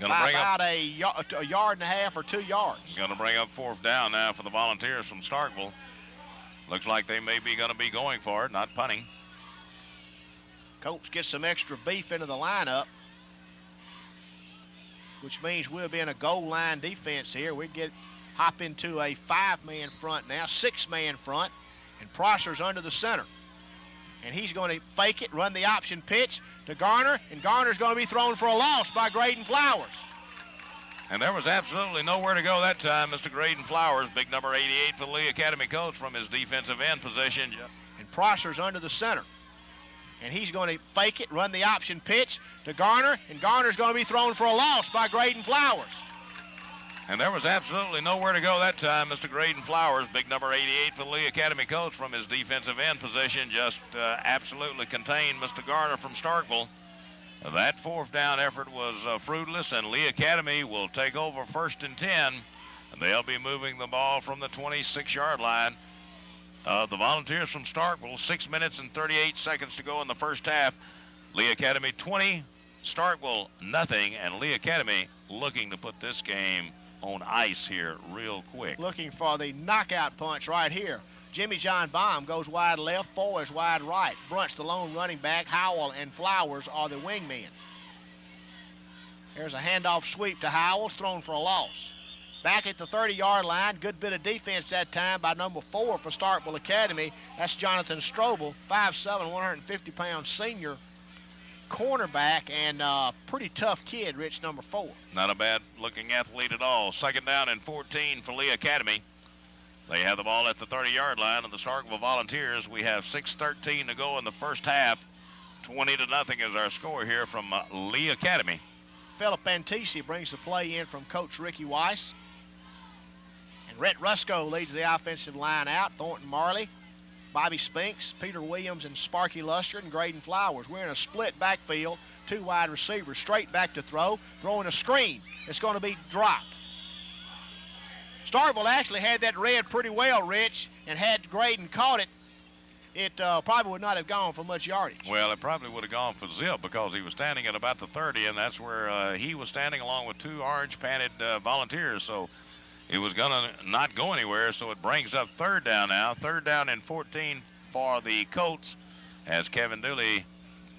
By about a yard and a half or 2 yards. Going to bring up fourth down now for the Volunteers from Starkville. Looks like they may be going to be going for it, not punting. Colts get some extra beef into the lineup, which means we'll be in a goal line defense here. We hop into a 5-man front now, 6-man front, and Prosser's under the center. And he's going to fake it, run the option pitch to Garner, and Garner's going to be thrown for a loss by Graydon Flowers. And there was absolutely nowhere to go that time, Mr. Graydon Flowers, big number 88 for the Lee Academy Colts from his defensive end position. And Prosser's under the center. And he's going to fake it, run the option pitch to Garner, and Garner's going to be thrown for a loss by Graydon Flowers. And there was absolutely nowhere to go that time, Mr. Graydon Flowers, big number 88 for the Lee Academy Colts from his defensive end position, just absolutely contained Mr. Garner from Starkville. That fourth down effort was fruitless, and Lee Academy will take over 1st and 10, and they'll be moving the ball from the 26-yard line. The Volunteers from Starkville, 6 minutes and 38 seconds to go in the first half. Lee Academy 20, Starkville nothing, and Lee Academy looking to put this game on ice here real quick. Looking for the knockout punch right here. Jimmy John Baum goes wide left, Foy is wide right. Brunt's the lone running back. Howell and Flowers are the wingmen. There's a handoff sweep to Howell, thrown for a loss. Back at the 30-yard line, good bit of defense that time by number 4 for Starkville Academy. That's Jonathan Strobel, 5'7", 150-pound senior cornerback, and pretty tough kid, Rich, number 4. Not a bad-looking athlete at all. Second down and 14 for Lee Academy. They have the ball at the 30-yard line of the Starkville Volunteers. We have 6:13 to go in the first half. 20-0 is our score here from Lee Academy. Philip Antisi brings the play in from Coach Ricky Weiss. And Rhett Rusko leads the offensive line out. Thornton Marley, Bobby Spinks, Peter Williams, and Sparky Luster, and Graydon Flowers. We're in a split backfield. 2 wide receivers straight back to throw. Throwing a screen. It's going to be dropped. Starkville actually had that read pretty well, Rich, and had Graydon caught it, it probably would not have gone for much yardage. Well, it probably would have gone for zip because he was standing at about the 30, and that's where he was standing along with 2 orange-painted Volunteers, so it was going to not go anywhere, so it brings up 3rd down now. 3rd down and 14 for the Colts as Kevin Dooley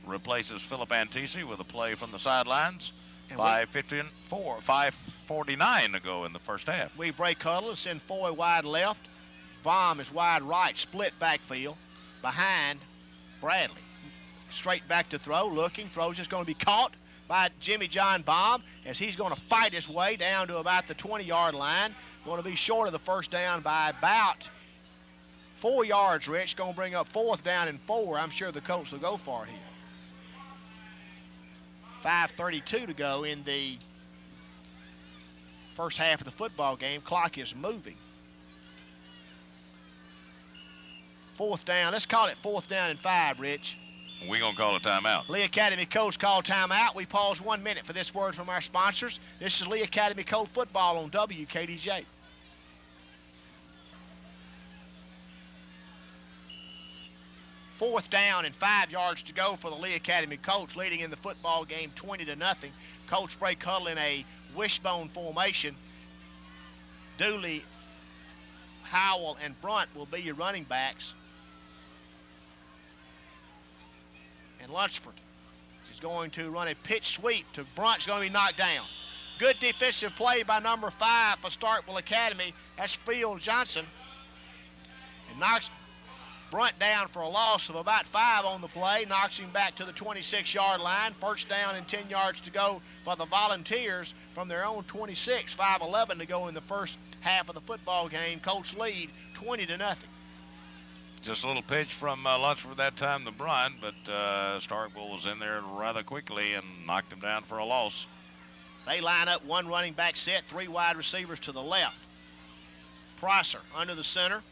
replaces Philip Antisi with a play from the sidelines. 5:49 to go in the first half. We break huddle and send Foy wide left. Baum is wide right, split backfield behind Bradley. Straight back to throw, looking, throws is going to be caught by Jimmy John Baum as he's going to fight his way down to about the 20-yard line. Going to be short of the first down by about 4 yards, Rich. Going to bring up 4th down and 4. I'm sure the Colts will go for it here. 5:32 to go in the first half of the football game. Clock is moving. 4th down. Let's call it 4th down and 5, Rich. We're going to call a timeout. Lee Academy Colts call timeout. We pause 1 minute for this word from our sponsors. This is Lee Academy Colt football on WKDJ. Fourth down and 5 yards to go for the Lee Academy Colts, leading in the football game 20-0. Colts break huddle in a wishbone formation. Dooley, Howell, and Brunt will be your running backs. And Lunsford is going to run a pitch sweep to Brunt's going to be knocked down. Good defensive play by number 5 for Starkville Academy. That's Phil Johnson. And knocks Brunt down for a loss of about 5 on the play. Knocks him back to the 26-yard line. First down and 10 yards to go for the Volunteers from their own 26. 5:11 to go in the first half of the football game. Colts lead 20-0. Just a little pitch from Lunsford that time to Brunt, but Starkville was in there rather quickly and knocked him down for a loss. They line up 1 running back set, 3 wide receivers to the left. Prosser under the center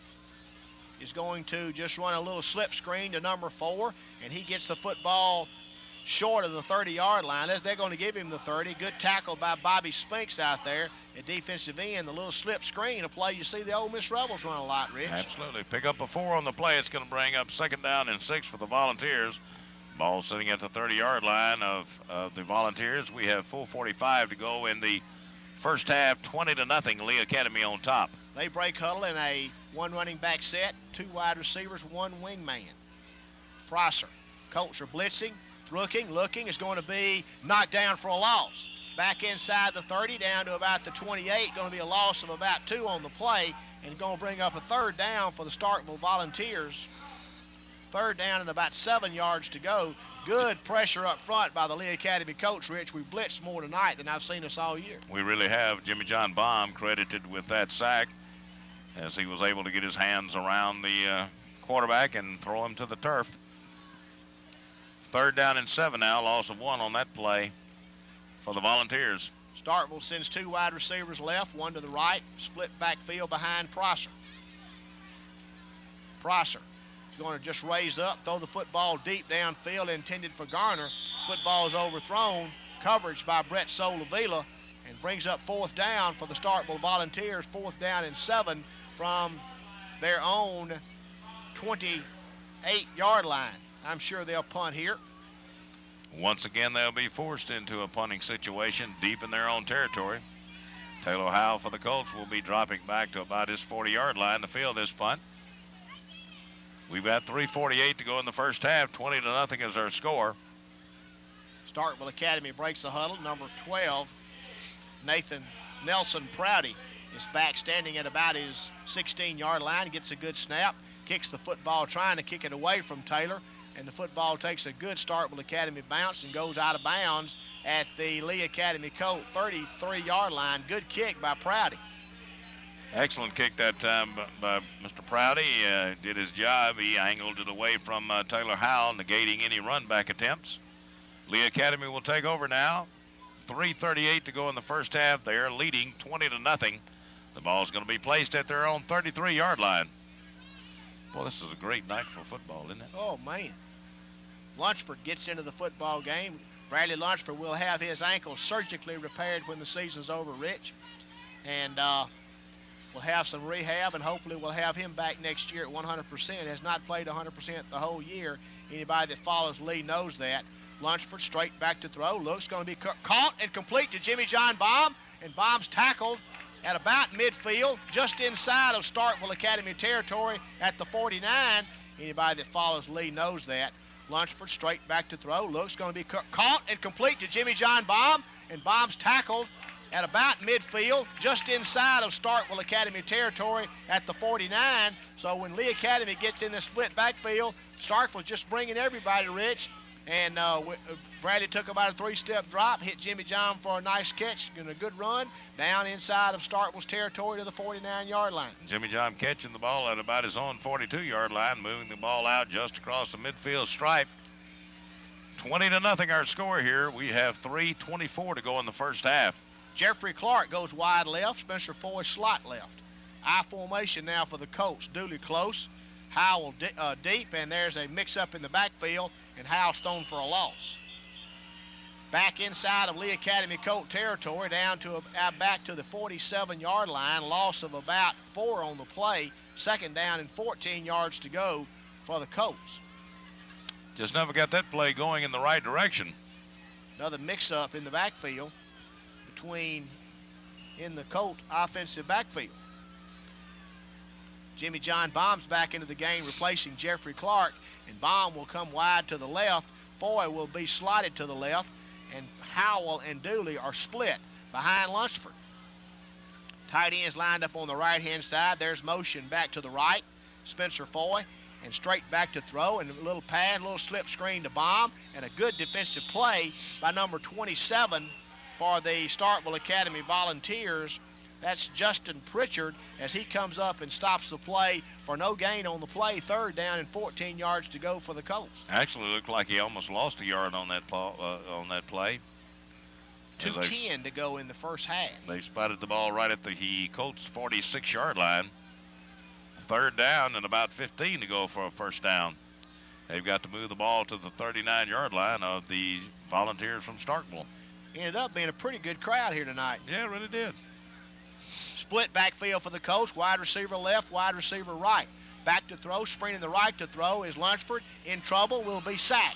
is going to just run a little slip screen to number 4, and he gets the football short of the 30-yard line. They're going to give him the 30. Good tackle by Bobby Spinks out there at defensive end. The little slip screen, a play you see the Ole Miss Rebels run a lot, Rich. Absolutely. Pick up a 4 on the play. It's going to bring up 2nd down and 6 for the Volunteers. Ball sitting at the 30-yard line of the Volunteers. We have 4:45 to go in the first half. 20-0. Lee Academy on top. They break huddle in a 1 running back set, 2 wide receivers, 1 wingman. Prosser. Colts are blitzing, looking, is going to be knocked down for a loss. Back inside the 30, down to about the 28, going to be a loss of about 2 on the play, and going to bring up a 3rd down for the Starkville Volunteers. 3rd down and about 7 yards to go. Good pressure up front by the Lee Academy coach, Rich. We've blitzed more tonight than I've seen us all year. We really have. Jimmy John Baum credited with that sack as he was able to get his hands around the quarterback and throw him to the turf. 3rd down and 7 now, loss of 1 on that play for the Volunteers. Starkville sends 2 wide receivers left, 1 to the right, split backfield behind Prosser. Prosser is going to just raise up, throw the football deep downfield, intended for Garner. Football is overthrown, coverage by Brett Solavila, and brings up 4th down for the Starkville Volunteers. 4th down and 7 from their own 28-yard line. I'm sure they'll punt here. Once again, they'll be forced into a punting situation deep in their own territory. Taylor Howell for the Colts will be dropping back to about his 40-yard line to field this punt. We've got 3:48 to go in the first half. 20-0 is our score. Starkville Academy breaks the huddle. Number 12, Nathan Nelson Prouty, is back standing at about his 16-yard line. Gets a good snap, kicks the football, trying to kick it away from Taylor. And the football takes a good Starkville Academy bounce and goes out of bounds at the Lee Academy Colt 33-yard line. Good kick by Prouty. Excellent kick that time by Mr. Prouty. Did his job. He angled it away from Taylor Howell, negating any run back attempts. Lee Academy will take over now. 3:38 to go in the first half. They're leading 20-0. The ball's going to be placed at their own 33-yard line. Boy, this is a great night for football, isn't it? Oh, man. Lunsford gets into the football game. Bradley Lunsford will have his ankle surgically repaired when the season's over, Rich. And we'll have some rehab, and hopefully we'll have him back next year at 100%. Has not played 100% the whole year. Anybody that follows Lee knows that. Lunsford straight back to throw. Looks going to be caught and complete to Jimmy John Baum. And Baum's tackled at about midfield, just inside of Starkville Academy territory at the 49. Anybody that follows Lee knows that. Lunsford straight back to throw. Looks going to be caught and complete to Jimmy John Baum. And Baum's tackled at about midfield, just inside of Starkville Academy territory at the 49. So when Lee Academy gets in the split backfield, Starkville's just bringing everybody, Rich. And Bradley took about a 3-step drop, hit Jimmy John for a nice catch and a good run down inside of Starkville's territory to the 49-yard line. Jimmy John catching the ball at about his own 42-yard line, moving the ball out just across the midfield stripe. 20-0 our score here. We have 3:24 to go in the first half. Jeffrey Clark goes wide left, Spencer Foy slot left. I formation now for the Colts. Dooley close, Howell deep, and there's a mix-up in the backfield, and Howell thrown for a loss. Back inside of Lee Academy Colt territory, down to back to the 47-yard line, loss of about 4 on the play. Second down and 14 yards to go for the Colts. Just never got that play going in the right direction. Another mix-up in the backfield in the Colt offensive backfield. Jimmy John Baum's back into the game, replacing Jeffrey Clark, and Baum will come wide to the left. Foy will be slotted to the left, and Howell and Dooley are split behind Lunsford. Tight ends lined up on the right-hand side. There's motion back to the right. Spencer Foy, and straight back to throw, and a little pad, a little slip screen to Baum, and a good defensive play by number 27 for the Starkville Academy Volunteers. That's Justin Pritchard as he comes up and stops the play for no gain on the play. Third down and 14 yards to go for the Colts. Actually looked like he almost lost a yard on that play. 2:10 to go in the first half. They spotted the ball right at the Colts 46-yard line. Third down and about 15 to go for a first down. They've got to move the ball to the 39-yard line of the Volunteers from Starkville. Ended up being a pretty good crowd here tonight. Yeah, it really did. Split backfield for the Colts, wide receiver left, wide receiver right. Back to throw, sprinting the right to throw is Lunsford. In trouble, will be sacked.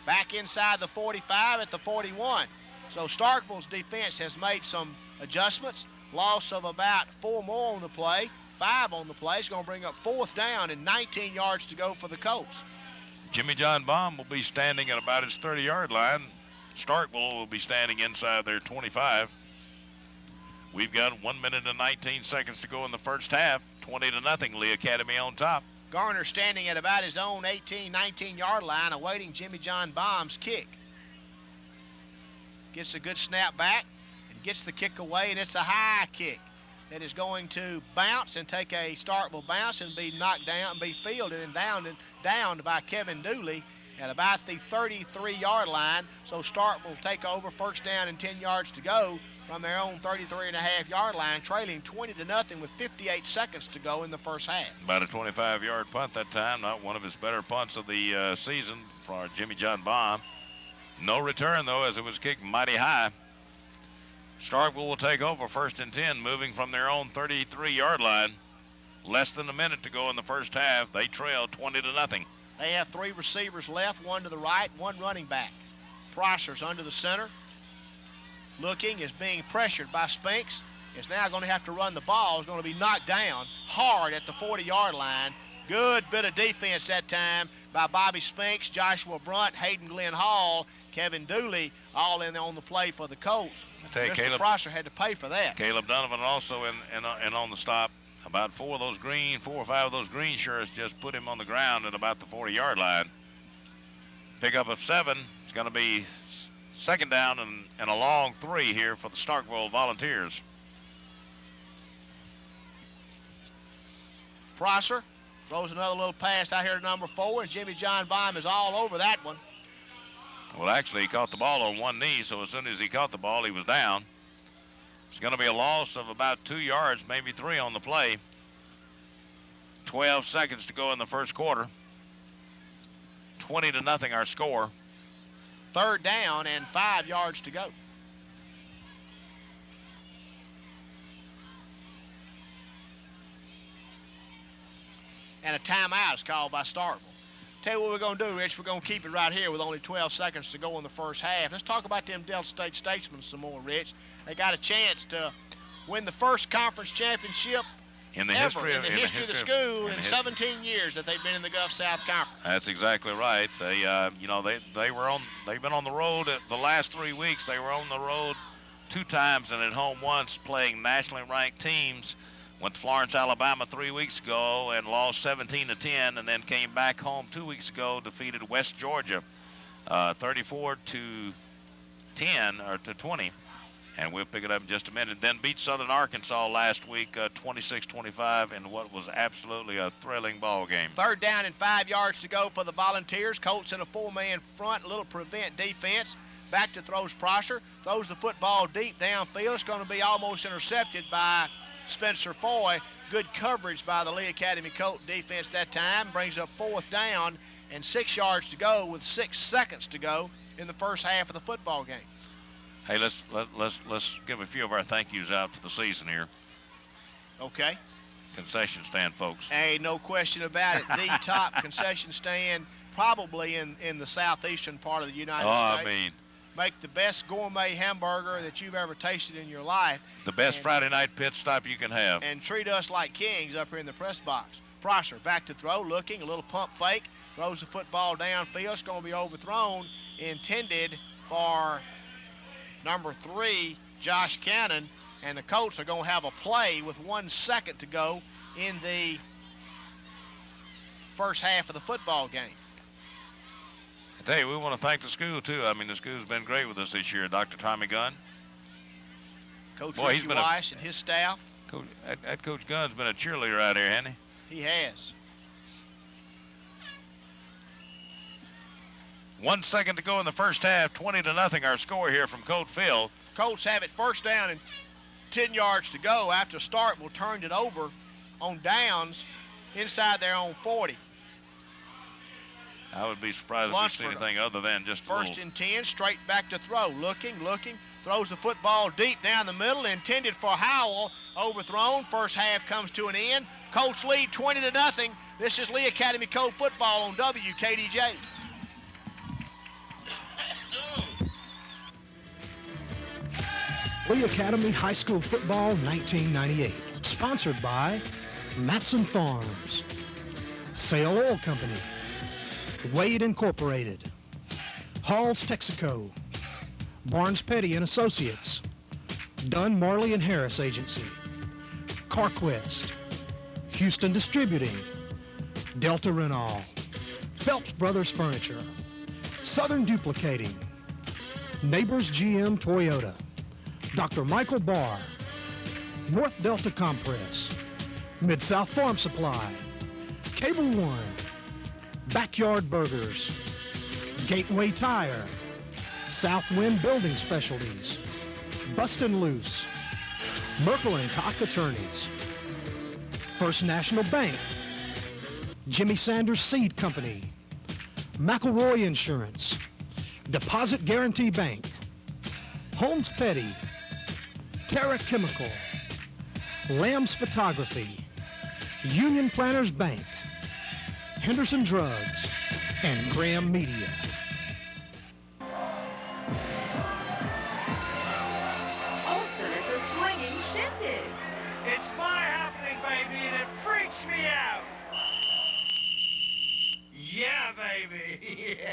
Back inside the 45 at the 41. So Starkville's defense has made some adjustments. Loss of about 4 more on the play, 5 on the play. It's going to bring up fourth down and 19 yards to go for the Colts. Jimmy John Baum will be standing at about his 30-yard line. Starkville will be standing inside their 25. We've got 1 minute and 19 seconds to go in the first half. 20-0, Lee Academy on top. Garner standing at about his own 18, 19-yard line, awaiting Jimmy John Baum's kick. Gets a good snap back and gets the kick away, and it's a high kick that is going to bounce and take a Starkville bounce and be knocked down and be fielded and downed by Kevin Dooley at about the 33-yard line. So Starkville will take over, first down and 10 yards to go from their own 33.5-yard line, trailing 20-0 with 58 seconds to go in the first half. About a 25-yard punt that time, not one of his better punts of the season for Jimmy John Baum. No return, though, as it was kicked mighty high. Starkville will take over, first and 10, moving from their own 33-yard line. Less than a minute to go in the first half. They trail 20-0. They have 3 receivers left, 1 to the right, 1 running back. Prosser's under the center. Looking, is being pressured by Spinks. Is now going to have to run the ball. Is going to be knocked down hard at the 40-yard line. Good bit of defense that time by Bobby Spinks, Joshua Brunt, Hayden Glenn Hall, Kevin Dooley, all in on the play for the Colts. Mr. Prosser had to pay for that. Caleb Donovan also in on the stop. About 4 or 5 of those green shirts just put him on the ground at about the 40-yard line. Pickup of 7. It's going to be second down and a long 3 here for the Starkville Volunteers. Prosser throws another little pass out here to number 4, and Jimmy John Baum is all over that one. Well, actually, he caught the ball on one knee, so as soon as he caught the ball, he was down. It's going to be a loss of about 2 yards, maybe 3 on the play. 12 seconds to go in the first quarter. 20-0 our score. 3rd down and 5 yards to go. And a timeout is called by Starkville. Tell you what we're going to do, Rich. We're going to keep it right here with only 12 seconds to go in the first half. Let's talk about them Delta State Statesmen some more, Rich. They got a chance to win the first conference championship in the ever history of the school in 17 years that they've been in the Gulf South Conference. That's exactly right. They, they've been on the road the last 3 weeks. They were on the road 2 times and at home once, playing nationally ranked teams. Went to Florence, Alabama 3 weeks ago and lost 17-10, and then came back home 2 weeks ago, defeated West Georgia 34-10 or to 20. And we'll pick it up in just a minute. Then beat Southern Arkansas last week 26-25 in what was absolutely a thrilling ball game. 3rd down and 5 yards to go for the Volunteers. Colts in a 4-man front, a little prevent defense. Back to throws Prosser. Throws the football deep downfield. It's going to be almost intercepted by Spencer Foy. Good coverage by the Lee Academy Colt defense that time. Brings up 4th down and 6 yards to go with 6 seconds to go in the first half of the football game. Hey, let's give a few of our thank yous out for the season here. Okay. Concession stand folks. Hey, no question about it. The top concession stand probably in the southeastern part of the United States. I mean, make the best gourmet hamburger that you've ever tasted in your life. The best Friday night pit stop you can have. And treat us like kings up here in the press box. Prosser back to throw, looking, a little pump fake, throws the football downfield. It's going to be overthrown, intended for number 3, Josh Cannon, and the Colts are going to have a play with 1 second to go in the first half of the football game. I tell you, we want to thank the school, too. I mean, the school's been great with us this year. Dr. Tommy Gunn. Coach Ricky Weiss and his staff. That Coach Gunn's been a cheerleader out here, hasn't he? He has. 1 second to go in the first half. 20-0 our score here from Coltville. Colts have it 1st down and 10 yards to go after Starkville turned it over on downs inside their own 40. I would be surprised if we see anything other than just a 1st and 10, straight back to throw. Looking, throws the football deep down the middle, intended for Howell, overthrown. First half comes to an end. Colts lead 20-0. This is Lee Academy Colt football on WKDJ. Lee Academy High School Football 1998. Sponsored by Matson Farms, Sale Oil Company, Wade Incorporated, Hall's Texaco, Barnes Petty and Associates, Dunn Marley and Harris Agency, CarQuest, Houston Distributing, Delta Renault, Phelps Brothers Furniture, Southern Duplicating, Neighbors GM Toyota, Dr. Michael Barr, North Delta Compress, Mid-South Farm Supply, Cable One, Backyard Burgers, Gateway Tire, Southwind Building Specialties, Bustin' Loose, Merkel and Koch Attorneys, First National Bank, Jimmy Sanders Seed Company, McElroy Insurance, Deposit Guarantee Bank, Holmes Petty, Terra Chemical, Lamb's Photography, Union Planners Bank, Henderson Drugs, and Graham Media. Olson, it's a swinging shindig. It's my happening, baby, and it freaks me out. Yeah, baby.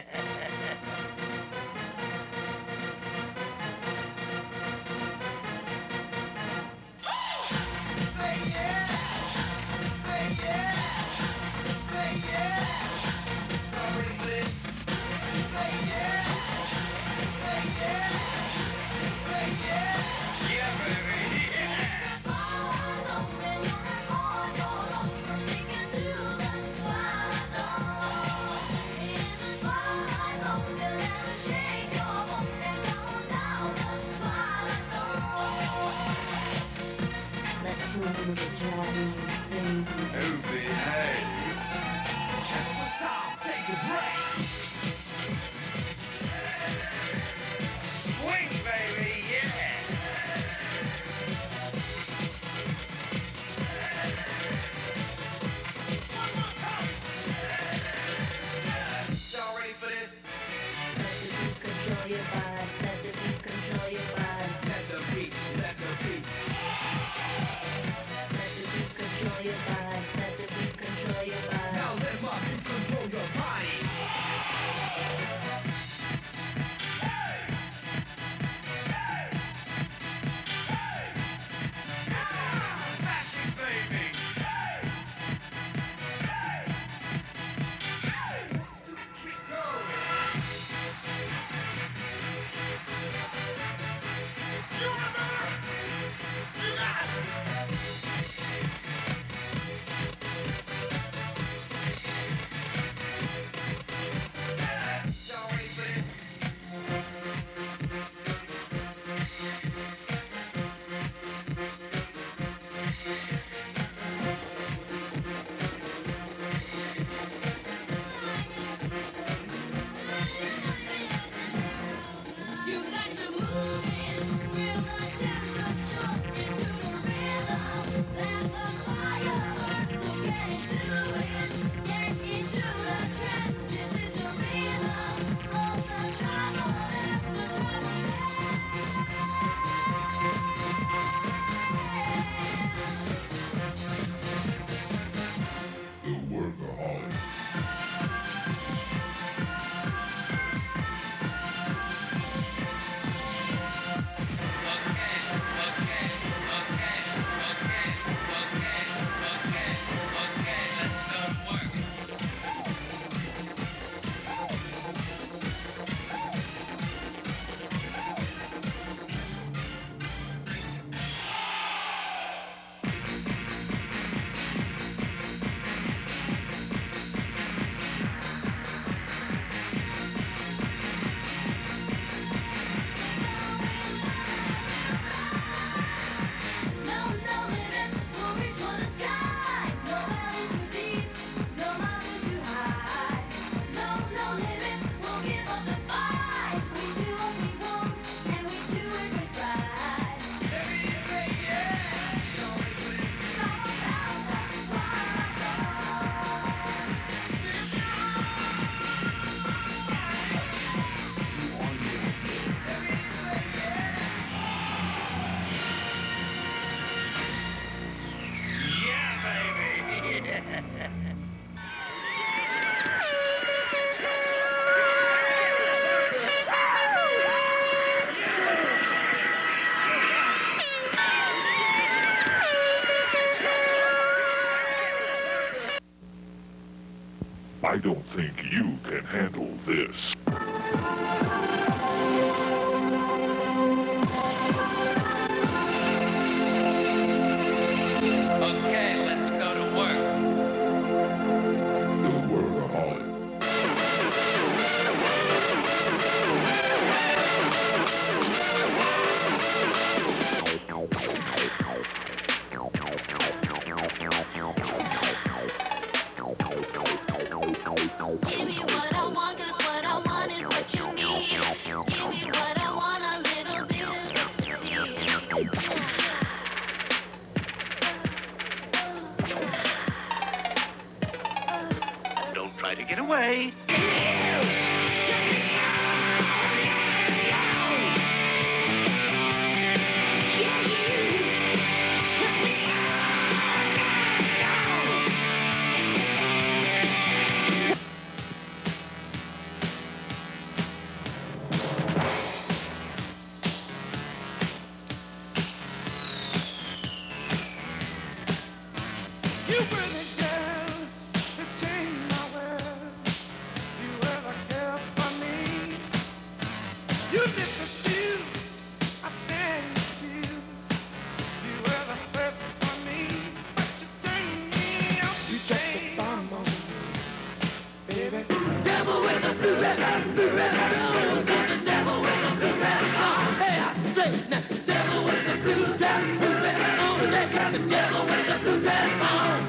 I don't think you can handle this. Okay, let's go to work. The workaholic. Give me what I want, 'cause what I want is what you need. Give me what I want, a little bit of ecstasy. Don't try to get away. You were the girl that changed my world. You ever cared for me? You lit the fuse, I stand accused. You were the first for me, but you turned me off. You dropped the bomb on me, baby. Devil with a blue red eye, blue red eye. The devil with a blue red eye. Hey, I say now, devil with a blue red eye, blue red eye. The devil with a blue red eye.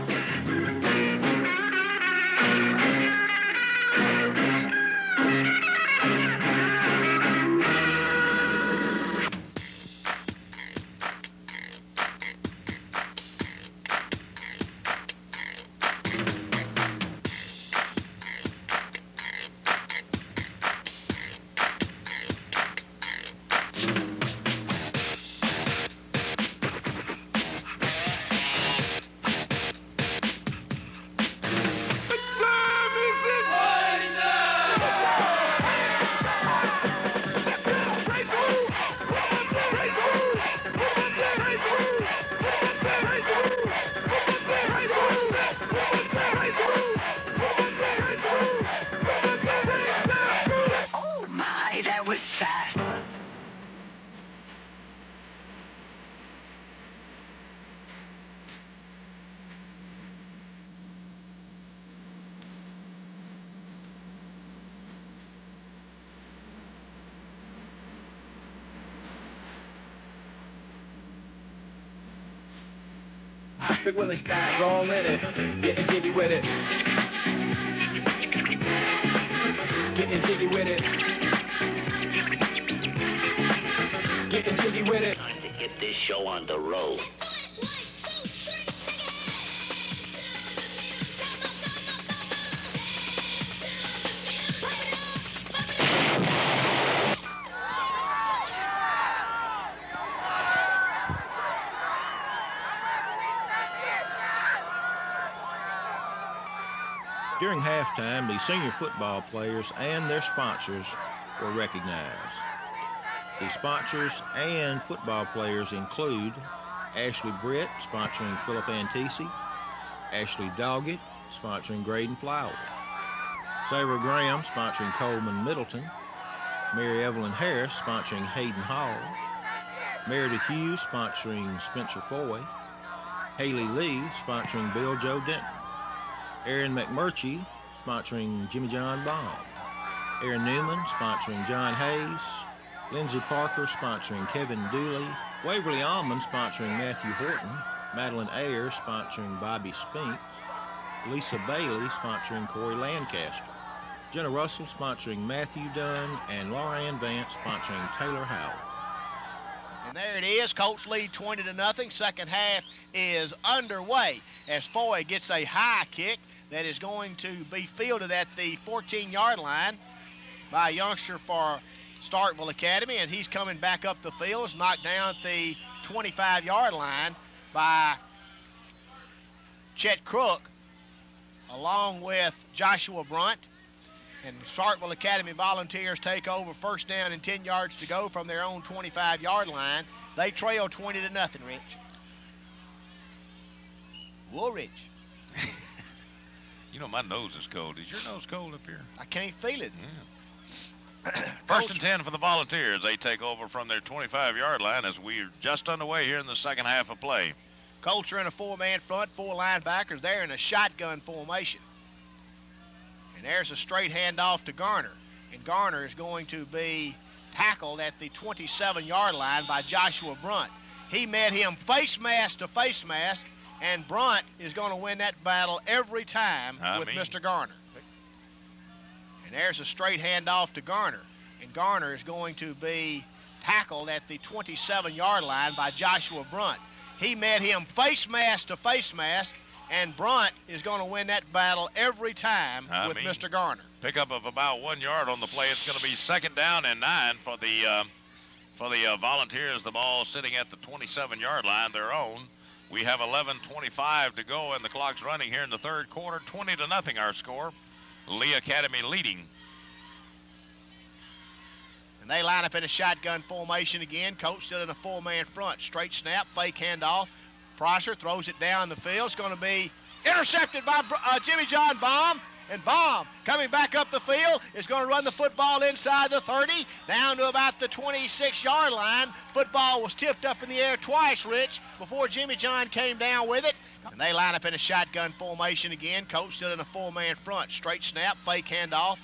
Oh my, that was fast. Big Willie style, wrong with it. Getting jiggy with it. Getting jiggy with it. Getting jiggy with it. Time to get this show on the road. During halftime, the senior football players and their sponsors were recognized. The sponsors and football players include Ashley Britt, sponsoring Philip Antisi, Ashley Doggett, sponsoring Graydon Flower, Sarah Graham, sponsoring Coleman Middleton, Mary Evelyn Harris, sponsoring Hayden Hall, Meredith Hughes, sponsoring Spencer Foy, Haley Lee, sponsoring Bill Joe Denton, Aaron McMurtry, sponsoring Jimmy John Baum, Aaron Newman, sponsoring John Hayes, Lindsey Parker, sponsoring Kevin Dooley, Waverly Almond, sponsoring Matthew Horton, Madeline Ayers, sponsoring Bobby Spinks, Lisa Bailey, sponsoring Corey Lancaster, Jenna Russell, sponsoring Matthew Dunn, and Laura Ann Vance, sponsoring Taylor Howard. And there it is. Colts lead 20-0. Second half is underway as Foy gets a high kick that is going to be fielded at the 14-yard line by a youngster for Starkville Academy, and he's coming back up the field. It's knocked down at the 25-yard line by Chet Crook. along with Joshua Brunt. And Starkville Academy Volunteers take over first down and 10 yards to go from their own 25-yard line. They trail 20-0, Rich. Woolridge. You know, my nose is cold. Is your nose cold up here? I can't feel it. Yeah. First and 10 for the Volunteers. They take over from their 25-yard line as we're just underway here in the second half of play. Colts are in a four-man front, four linebackers. They're in a shotgun formation. And there's a straight handoff to Garner. And Garner is going to be tackled at the 27-yard line by Joshua Brunt. He met him face mask to face mask, and Brunt is going to win that battle every time with Mr. Garner. And there's a straight handoff to Garner. And Garner is going to be tackled at the 27-yard line by Joshua Brunt. He met him face mask to face mask, and Brunt is going to win that battle every time with Mr. Garner. Pickup of about 1 yard on the play. It's going to be second down and 9 for the Volunteers. The ball sitting at the 27-yard line, their own. We have 11:25 to go, and the clock's running here in the third quarter. 20-0 our score. Lee Academy leading. And they line up in a shotgun formation again. Coach still in a four-man front. Straight snap, fake handoff. Prosser throws it down the field. It's going to be intercepted by Jimmy John Baum. And Baum, coming back up the field, is going to run the football inside the 30, down to about the 26-yard line. Football was tipped up in the air twice, Rich, before Jimmy John came down with it. And they line up in a shotgun formation again. Coach still in a four-man front. Straight snap, fake handoff.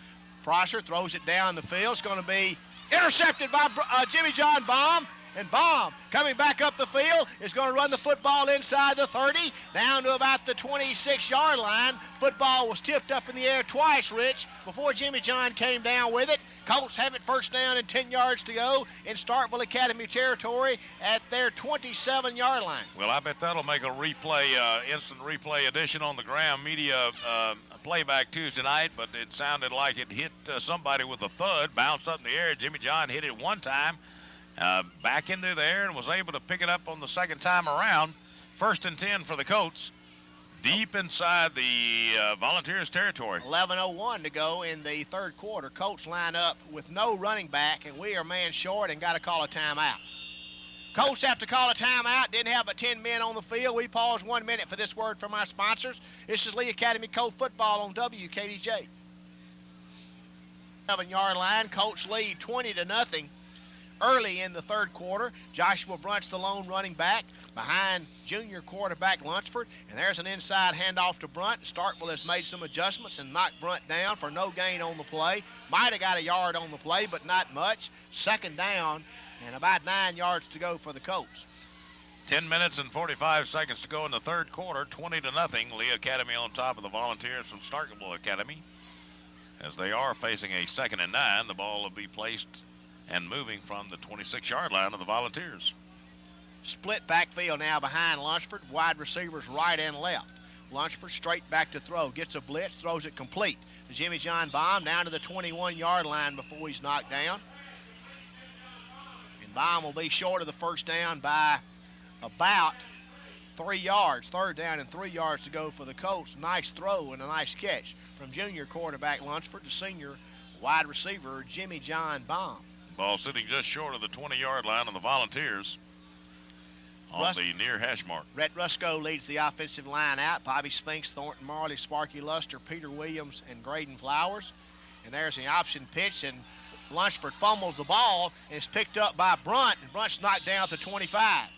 Prosser throws it down the field. It's going to be intercepted by Jimmy John Baum. And Baum, coming back up the field, is going to run the football inside the 30, down to about the 26-yard line. Football was tipped up in the air twice, Rich, before Jimmy John came down with it. Colts have it first down and 10 yards to go in Starkville Academy territory at their 27-yard line. Well, I bet that'll make a replay, instant replay edition on the Graham Media playback Tuesday night, but it sounded like it hit somebody with a thud, bounced up in the air. Jimmy John hit it one time. Back into there and was able to pick it up on the second time around. First and 10 for the Colts, deep inside the Volunteers territory. 11:01 to go in the third quarter. Colts line up with no running back, and we are man short and got to call a timeout. Colts have to call a timeout. Didn't have but 10 men on the field. We pause 1 minute for this word from our sponsors. This is Lee Academy Colt football on WKDJ. 7-yard line. Colts lead 20-0. Early in the third quarter, Joshua Brunt's the lone running back behind junior quarterback Lunsford. And there's an inside handoff to Brunt. Starkville has made some adjustments and knocked Brunt down for no gain on the play. Might have got a yard on the play, but not much. Second down and about 9 yards to go for the Colts. 10 minutes and 45 seconds to go in the third quarter. 20-0. Lee Academy on top of the Volunteers from Starkville Academy. As they are facing a second and 9, the ball will be placed and moving from the 26-yard line of the Volunteers. Split backfield now behind Lunsford. Wide receivers right and left. Lunsford straight back to throw. Gets a blitz, throws it complete. Jimmy John Baum down to the 21-yard line before he's knocked down. And Baum will be short of the first down by about 3 yards. Third down and 3 yards to go for the Colts. Nice throw and a nice catch from junior quarterback Lunsford to senior wide receiver Jimmy John Baum. Ball sitting just short of the 20-yard line of the Volunteers on the near hash mark. Rhett Rusko leads the offensive line out. Bobby Spinks, Thornton Marley, Sparky Luster, Peter Williams, and Graydon Flowers. And there's the option pitch, and Lunsford fumbles the ball and is picked up by Brunt, and Brunt's knocked down at the 25.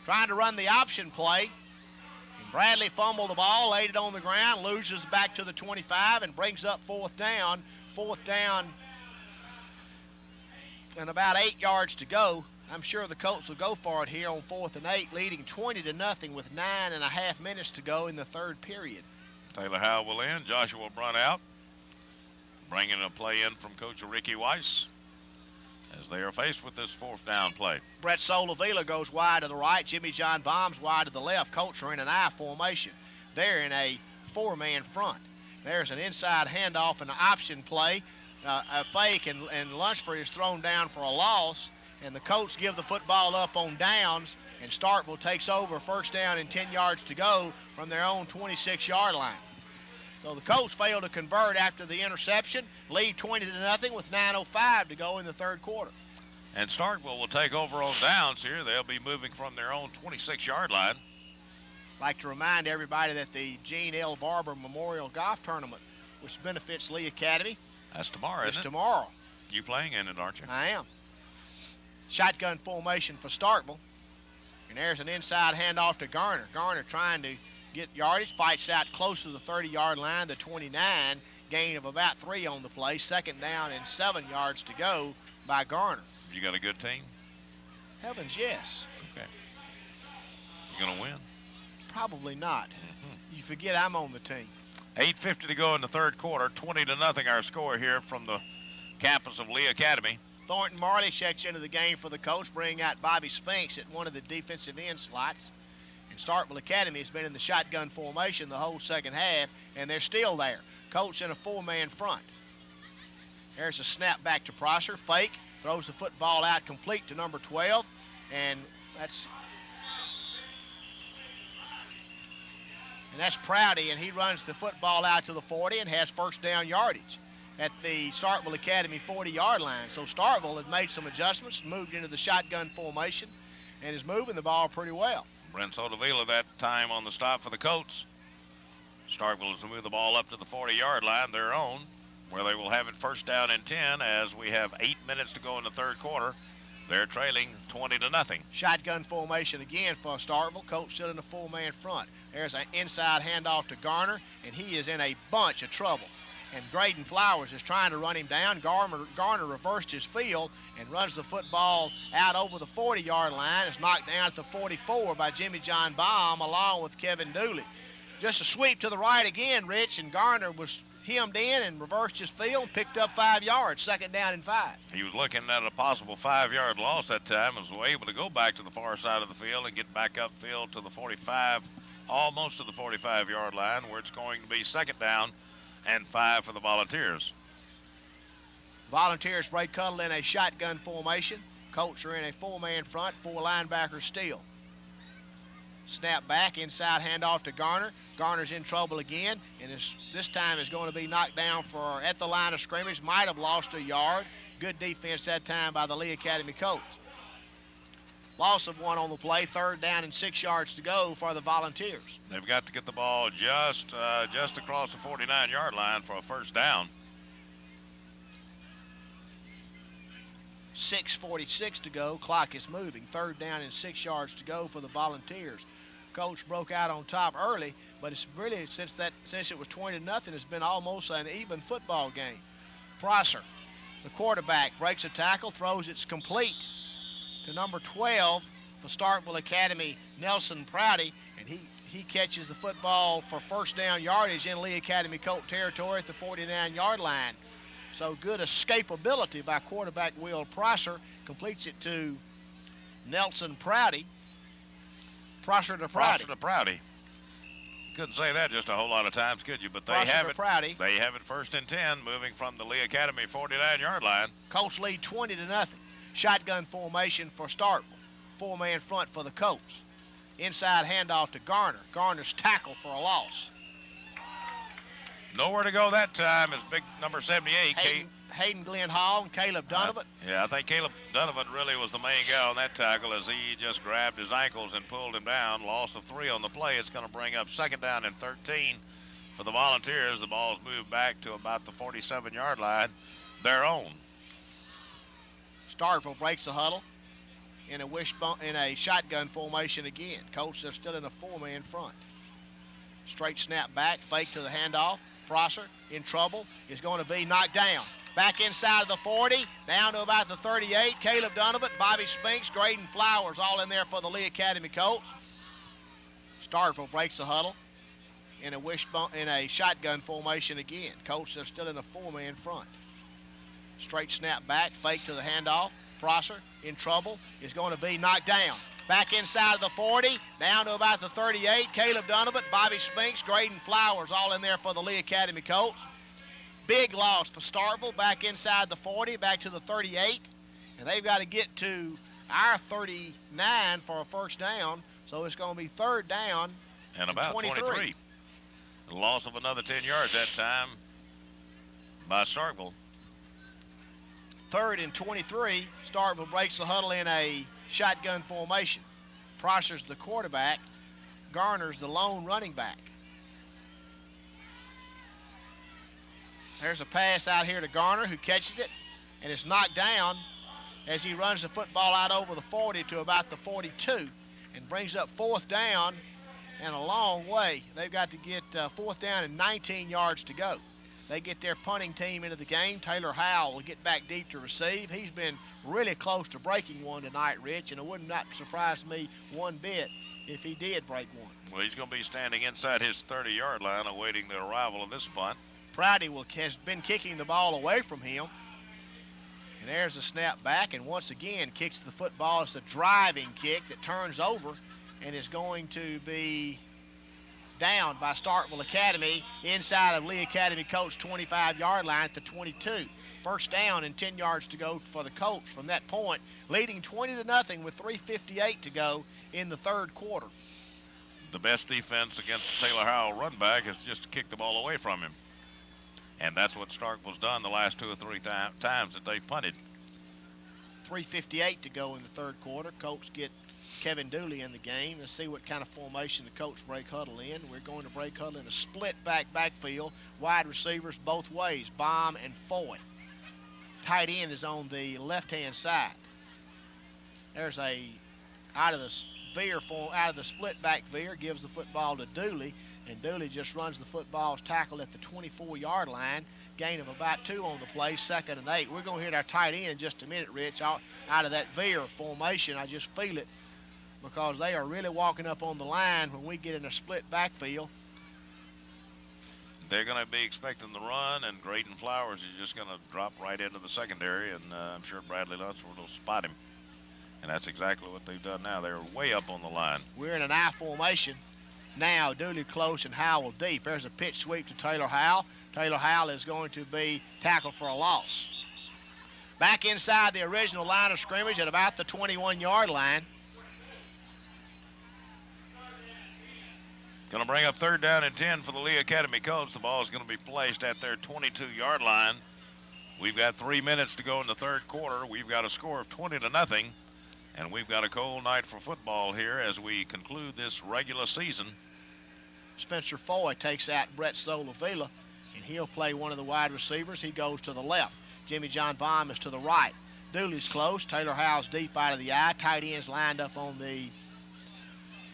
Trying to run the option play, and Bradley fumbled the ball, laid it on the ground, loses back to the 25, and brings up fourth down. Fourth down and about 8 yards to go. I'm sure the Colts will go for it here on 4th and 8, leading 20-0 with 9.5 minutes to go in the third period. Taylor Howell will in, Joshua Brunt out. Bringing a play in from Coach Ricky Weiss as they are faced with this fourth down play. Brett Solavila goes wide to the right. Jimmy John Baum's wide to the left. Colts are in an I formation. They're in a four-man front. There's an inside handoff and an option play. A fake, and Lunsford is thrown down for a loss, and the Colts give the football up on downs, and Starkville takes over first down and 10 yards to go from their own 26-yard line. So the Colts failed to convert after the interception. Lead 20-0 with 9:05 to go in the third quarter. And Starkville will take over on downs here. They'll be moving from their own 26-yard line. I'd like to remind everybody that the Gene L. Barber Memorial Golf Tournament, which benefits Lee Academy, That's tomorrow, is isn't it? tomorrow. You playing in it, aren't you? I am. Shotgun formation for Starkville. And there's an inside handoff to Garner. Garner trying to get yardage, fights out close to the 30-yard line, the 29, gain of about 3 on the play. Second down and 7 yards to go by Garner. You got a good team? Heavens, yes. Okay. You going to win? Probably not. You forget I'm on the team. 8:50 to go in the third quarter. 20-0 our score here from the campus of Lee Academy. Thornton Marley checks into the game for the Colts, bringing out Bobby Spinks at one of the defensive end slots. And Starkville Academy has been in the shotgun formation the whole second half, and they're still there. Colts in a 4-man front. There's a snap back to Prosser. Fake. Throws the football out complete to number 12. And that's Prouty, and he runs the football out to the 40 and has first down yardage at the Starkville Academy 40-yard line. So Starkville has made some adjustments, moved into the shotgun formation, and is moving the ball pretty well. Brent Sotavila that time on the stop for the Colts. Starkville has moved the ball up to the 40-yard line, their own, where they will have it first down and 10 as we have 8 minutes to go in the third quarter. They're trailing 20-0. Shotgun formation again for Starkville. Colts still in the 4-man front. There's an inside handoff to Garner, and he is in a bunch of trouble. And Graydon Flowers is trying to run him down. Garner reversed his field and runs the football out over the 40-yard line. It's knocked down at the 44 by Jimmy John Baum along with Kevin Dooley. Just a sweep to the right again, Rich, and Garner was hemmed in and reversed his field and picked up 5 yards, second down and 5. He was looking at a possible 5-yard loss that time and was able to go back to the far side of the field and get back upfield to the 45, almost to the 45-yard line, where it's going to be second down and 5 for the Volunteers. Volunteers break cuddle in a shotgun formation. Colts are in a 4-man front, 4 linebackers still. Snap back, inside handoff to Garner. Garner's in trouble again, and this time is going to be knocked down at the line of scrimmage. Might have lost a yard. Good defense that time by the Lee Academy Colts. Loss of 1 on the play, third down and 6 yards to go for the Volunteers. They've got to get the ball just across the 49-yard line for a first down. 6:46 to go. Clock is moving. Third down and 6 yards to go for the Volunteers. Colts broke out on top early, but it's really since it was 20-0, it's been almost an even football game. Prosser, the quarterback, breaks a tackle, throws it's complete to number 12 for Starkville Academy, Nelson Prouty, and he catches the football for first down yardage in Lee Academy Colt territory at the 49-yard line. So good escapability by quarterback Will Prosser. Completes it to Nelson Prouty. Prosser to Prouty. Prosser to Prouty. Couldn't say that just a whole lot of times, could you? But they Prosser have to it. Prouty. They have it first and 10, moving from the Lee Academy 49-yard line. Colts lead 20-0. Shotgun formation for Starkville. 4-man front for the Colts. Inside handoff to Garner. Garner's tackle for a loss. Nowhere to go that time is big number 78. Hayden Glenn Hall and Caleb Donovan. I think Caleb Donovan really was the main guy on that tackle as he just grabbed his ankles and pulled him down. Loss of 3 on the play. It's going to bring up second down and 13 for the Volunteers. The ball's moved back to about the 47-yard line, their own. Starkville breaks the huddle in a shotgun formation again. Colts are still in a 4-man front. Straight snap back, fake to the handoff. Prosser in trouble, is going to be knocked down. Back inside of the 40, down to about the 38. Caleb Donovan, Bobby Spinks, Graydon Flowers all in there for the Lee Academy Colts. Starkville breaks the huddle in a shotgun formation again. Colts are still in a 4-man front. Straight snap back, fake to the handoff. Prosser in trouble, is going to be knocked down. Back inside of the 40, down to about the 38. Caleb Donovan, Bobby Spinks, Graydon Flowers all in there for the Lee Academy Colts. Big loss for Starkville, back inside the 40, back to the 38. And they've got to get to our 39 for a first down, so it's going to be third down and about 23. Loss of another 10 yards that time by Starkville. 3rd and 23. Starkville breaks the huddle in a shotgun formation. Prosser's the quarterback. Garner's the lone running back. There's a pass out here to Garner, who catches it, and it's knocked down as he runs the football out over the 40 to about the 42 and brings up 4th down and a long way. They've got to get 4th down and 19 yards to go. They get their punting team into the game. Taylor Howell will get back deep to receive. He's been really close to breaking one tonight, Rich, and it would not surprise me one bit if he did break one. Well, he's going to be standing inside his 30-yard line awaiting the arrival of this punt. Prouty has been kicking the ball away from him. And there's a snap back, and once again kicks the football. It's a driving kick that turns over and is going to be down by Starkville Academy inside of Lee Academy Colts 25-yard line at the 22. 1st down and 10 yards to go for the Colts from that point, leading 20-0 with 3:58 to go in the 3rd quarter. The best defense against Taylor Howell run back is just to kick the ball away from him. And that's what Starkville's done the last 2 or 3 times that they've punted. 3:58 to go in the 3rd quarter. Colts get Kevin Dooley in the game. Let's see what kind of formation the Colts break huddle in. We're going to break huddle in a split backfield. Wide receivers both ways, Baum and Foy. Tight end is on the left-hand side. There's out of the split back veer, gives the football to Dooley, and Dooley just runs the football's tackle at the 24-yard line. Gain of about 2 on the play, 2nd and 8. We're going to hit our tight end in just a minute, Rich. Out of that veer formation, I just feel it, because they are really walking up on the line when we get in a split backfield. They're going to be expecting the run, and Graydon Flowers is just going to drop right into the secondary, and I'm sure Bradley Lunsford will spot him. And that's exactly what they've done now. They're way up on the line. We're in an I formation. Now Dooley close and Howell deep. There's a pitch sweep to Taylor Howell. Taylor Howell is going to be tackled for a loss. Back inside the original line of scrimmage at about the 21-yard line. Going to bring up 3rd down and 10 for the Lee Academy Colts. The ball is going to be placed at their 22-yard line. We've got 3 minutes to go in the 3rd quarter. We've got a score of 20-0, and we've got a cold night for football here as we conclude this regular season. Spencer Foy takes out Brett Solavila, and he'll play one of the wide receivers. He goes to the left. Jimmy John Baum is to the right. Dooley's close. Taylor Howell's deep out of the eye. Tight ends lined up on the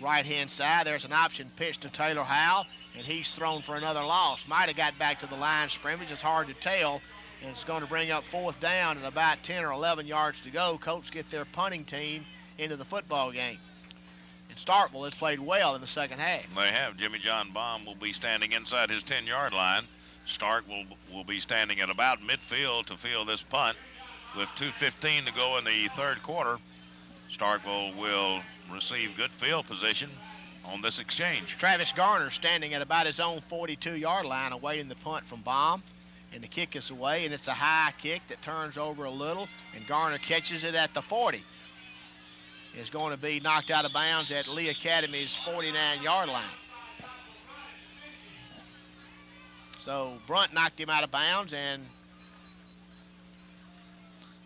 right-hand side. There's an option pitch to Taylor Howell, and he's thrown for another loss. Might have got back to the line of scrimmage. It's hard to tell, and it's going to bring up 4th down and about 10 or 11 yards to go. Colts get their punting team into the football game. And Starkville has played well in the 2nd half. They have. Jimmy John Baum will be standing inside his 10-yard line. Stark will be standing at about midfield to field this punt. With 2:15 to go in the 3rd quarter, Starkville will receive good field position on this exchange. Travis Garner standing at about his own 42-yard line awaiting the punt from Baum. And the kick is away, and it's a high kick that turns over a little, and Garner catches it at the 40. It's going to be knocked out of bounds at Lee Academy's 49-yard line. So Brunt knocked him out of bounds, and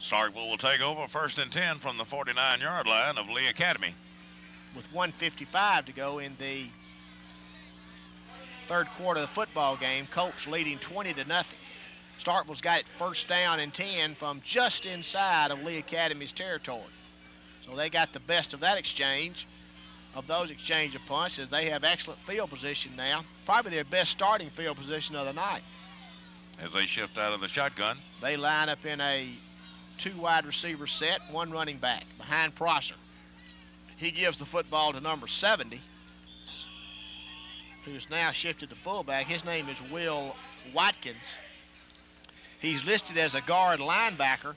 Starkville will take over 1st and 10 from the 49-yard line of Lee Academy. With 1:55 to go in the 3rd quarter of the football game, Colts leading 20-0. Starkville's got it 1st down and 10 from just inside of Lee Academy's territory. So they got the best of that exchange, of those exchange of punts, as they have excellent field position now. Probably their best starting field position of the night. As they shift out of the shotgun. They line up in a 2 wide receiver set, 1 running back behind Prosser. He gives the football to number 70, who's now shifted to fullback. His name is Will Watkins. He's listed as a guard linebacker,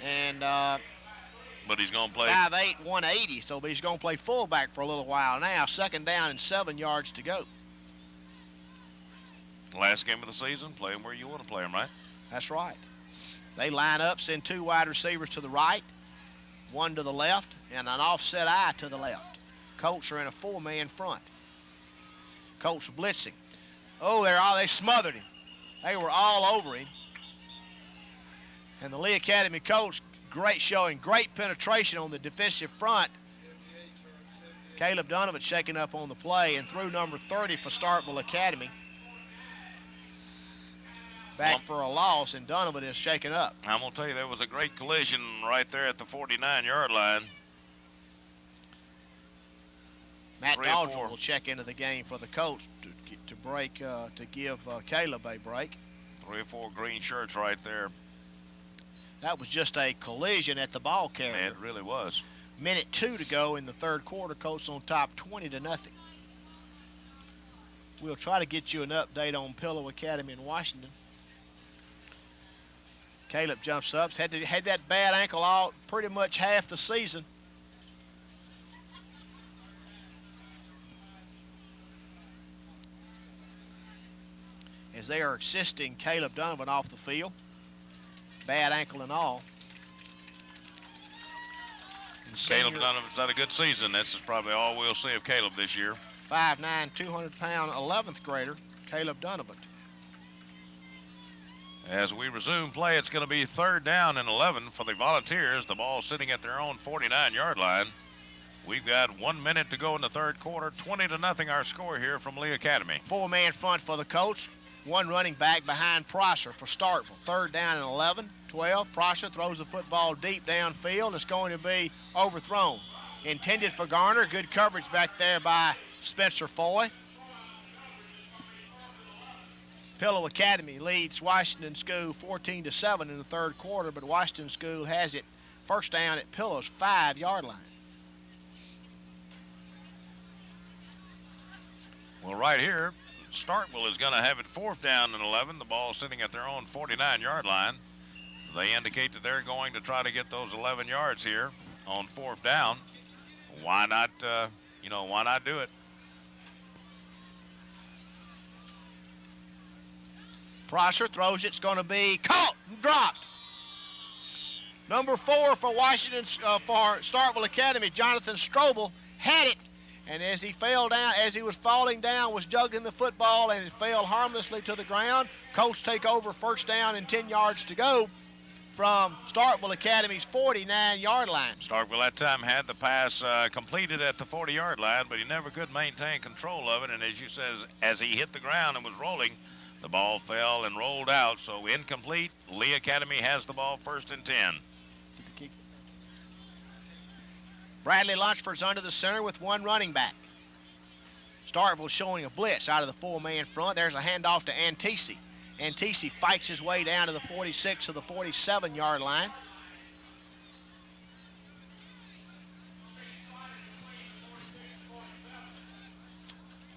and but he's going to play 5'8", 180, so he's going to play fullback for a little while now. 2nd down and 7 yards to go. Last game of the season, play him where you want to play him, right? That's right. They line up, send 2 wide receivers to the right, 1 to the left, and an offset eye to the left. Colts are in a 4-man front. Colts blitzing. Oh, they smothered him. They were all over him. And the Lee Academy Colts, great showing, great penetration on the defensive front. Caleb Donovan shaking up on the play and threw number 30 for Starkville Academy. Back for a loss, and Donovan is shaken up. I'm going to tell you, there was a great collision right there at the 49-yard line. Matt Dodger will check into the game for the Colts to give Caleb a break. 3 or 4 green shirts right there. That was just a collision at the ball carrier. It really was. Minute 2 to go in the third quarter. Colts on top 20-0. We'll try to get you an update on Pillow Academy in Washington. Caleb jumps up. Had that bad ankle all pretty much half the season. As they are assisting Caleb Donovan off the field. Bad ankle and all. And Caleb Donovan's had a good season. This is probably all we'll see of Caleb this year. 5'9", 200-pound 11th grader, Caleb Donovan. As we resume play, it's going to be 3rd down and 11 for the Volunteers. The ball sitting at their own 49-yard line. We've got 1 minute to go in the third quarter. 20-0 our score here from Lee Academy. 4-man front for the Colts. One running back behind Prosser for Starkville. 3rd down and 11, 12. Prosser throws the football deep downfield. It's going to be overthrown. Intended for Garner. Good coverage back there by Spencer Foy. Pillow Academy leads Washington School 14-7 in the third quarter, but Washington School has it first down at Pillow's 5-yard line. Well, right here, Starkville is going to have it 4th down and 11. The ball sitting at their own 49-yard line. They indicate that they're going to try to get those 11 yards here on 4th down. Why not, why not do it? Prosser throws it. It's going to be caught and dropped. Number 4 for Washington, for Starkville Academy, Jonathan Strobel, had it. And as he fell down, as he was falling down, was juggling the football, and it fell harmlessly to the ground. Colts take over 1st down and 10 yards to go from Starkville Academy's 49-yard line. Starkville that time had the pass completed at the 40-yard line, but he never could maintain control of it. And as you said, as he hit the ground and was rolling, the ball fell and rolled out, so incomplete. Lee Academy has the ball 1st and 10. Bradley Lunsford's under the center with one running back. Starkville showing a blitz out of the 4-man front. There's a handoff to Antisi. Antisi fights his way down to the 46 of the 47-yard line.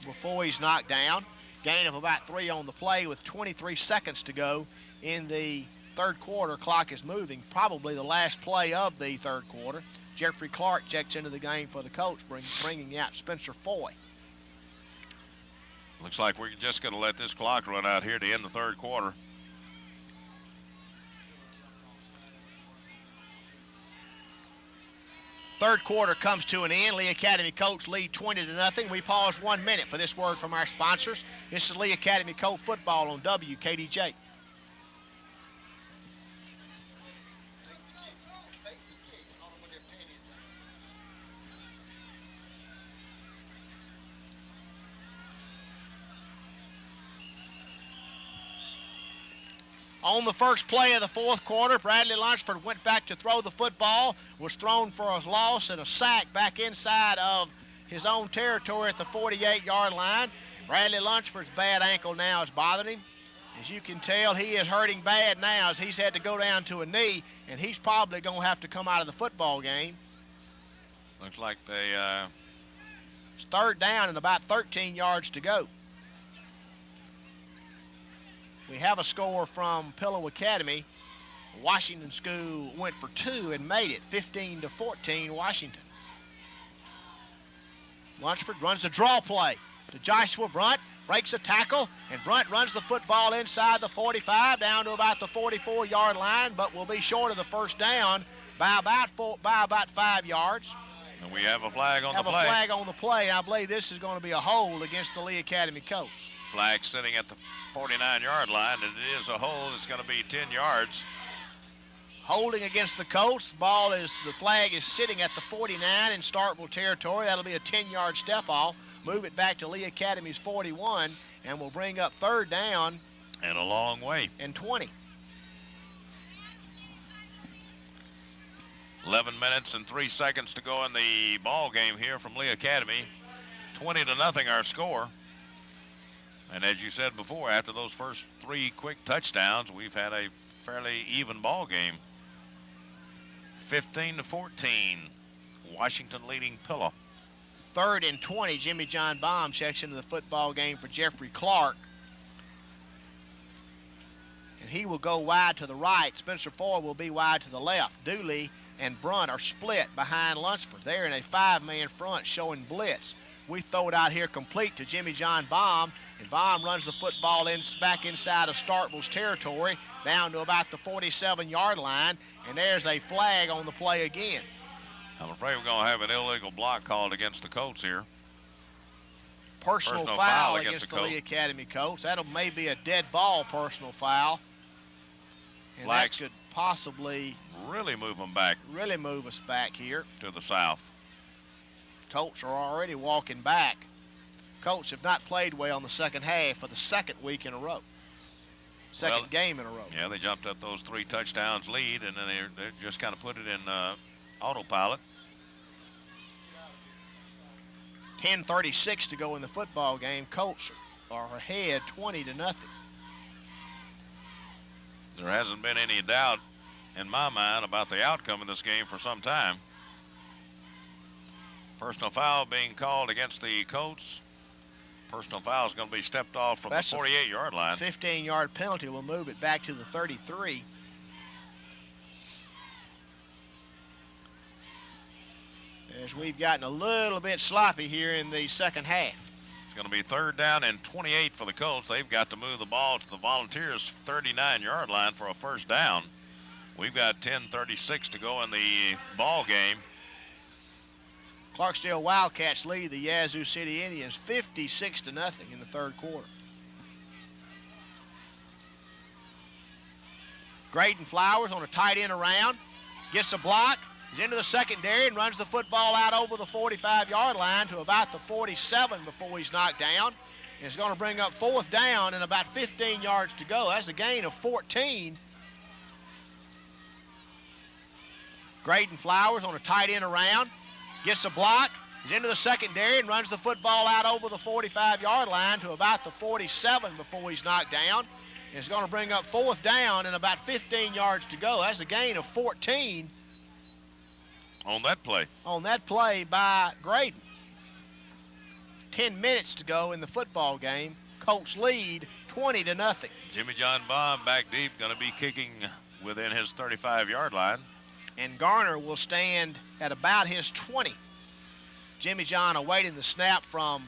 Before he's knocked down. Gain of about 3 on the play with 23 seconds to go in the third quarter. Clock is moving. Probably the last play of the third quarter. Jeffrey Clark checks into the game for the Colts, bringing out Spencer Foy. Looks like we're just going to let this clock run out here to end the third quarter. Third quarter comes to an end. Lee Academy Colts lead 20-0. We pause 1 minute for this word from our sponsors. This is Lee Academy Colt football on WKDJ. On the first play of the fourth quarter, Bradley Lunsford went back to throw the football, was thrown for a loss and a sack back inside of his own territory at the 48-yard line. Bradley Lunsford's bad ankle now is bothering him. As you can tell, he is hurting bad now as he's had to go down to a knee, and he's probably going to have to come out of the football game. Looks like they... It's 3rd down and about 13 yards to go. We have a score from Pillow Academy. Washington School went for 2 and made it 15-14 Washington. Lunsford runs the draw play to Joshua Brunt, breaks a tackle, and Brunt runs the football inside the 45 down to about the 44-yard line, but will be short of the first down by about 5 yards. And we have a flag on the play. Have a flag on the play. I believe this is going to be a hold against the Lee Academy Colts. Flag sitting at the 49-yard line, and it is a hold. It's going to be 10 yards. Holding against the Colts. The flag is sitting at the 49 in Starkville territory. That'll be a 10-yard step off. Move it back to Lee Academy's 41, and we'll bring up third down. And a long way. And 20. 11 minutes and 3 seconds to go in the ball game here from Lee Academy. 20-0 our score. And as you said before, after those first 3 quick touchdowns, we've had a fairly even ball game. 15-14. Washington leading Pillow. Third and 20. Jimmy John Baum checks into the football game for Jeffrey Clark. And he will go wide to the right. Spencer Ford will be wide to the left. Dooley and Brunt are split behind Lunsford. They're in a 5-man front showing blitz. We throw it out here complete to Jimmy John Baum, and Baum runs the football back inside of Starkville's territory, down to about the 47-yard line, and there's a flag on the play again. I'm afraid we're going to have an illegal block called against the Colts here. Personal foul against the Lee Academy Colts. That'll may be a dead ball personal foul. And Flags that could possibly really move them back. Really move us back here. To the south. Colts are already walking back. Colts have not played well in the second half for the second week in a row. Second game in a row. Yeah, they jumped up those 3 touchdowns lead, and then they just kind of put it in autopilot. 10:36 to go in the football game. Colts are ahead 20-0. There hasn't been any doubt in my mind about the outcome of this game for some time. Personal foul being called against the Colts. Personal foul is going to be stepped off from the 48-yard line. 15-yard penalty will move it back to the 33. As we've gotten a little bit sloppy here in the second half. It's going to be third down and 28 for the Colts. They've got to move the ball to the Volunteers' 39-yard line for a first down. We've got 10:36 to go in the ball game. Clarksdale Wildcats lead the Yazoo City Indians 56-0 in the third quarter. Graydon Flowers on a tight end around, gets a block, is into the secondary and runs the football out over the 45-yard line to about the 47 before he's knocked down. And it's going to bring up fourth down and about 15 yards to go. That's a gain of 14. Graydon Flowers on a tight end around, gets a block, is into the secondary and runs the football out over the 45-yard line to about the 47 before he's knocked down. And it's going to bring up fourth down and about 15 yards to go. That's a gain of 14. On that play. On that play by Graydon. 10 minutes to go in the football game. Colts lead 20-0. Jimmy John Baum back deep, going to be kicking within his 35-yard line. And Garner will stand at about his 20. Jimmy John awaiting the snap from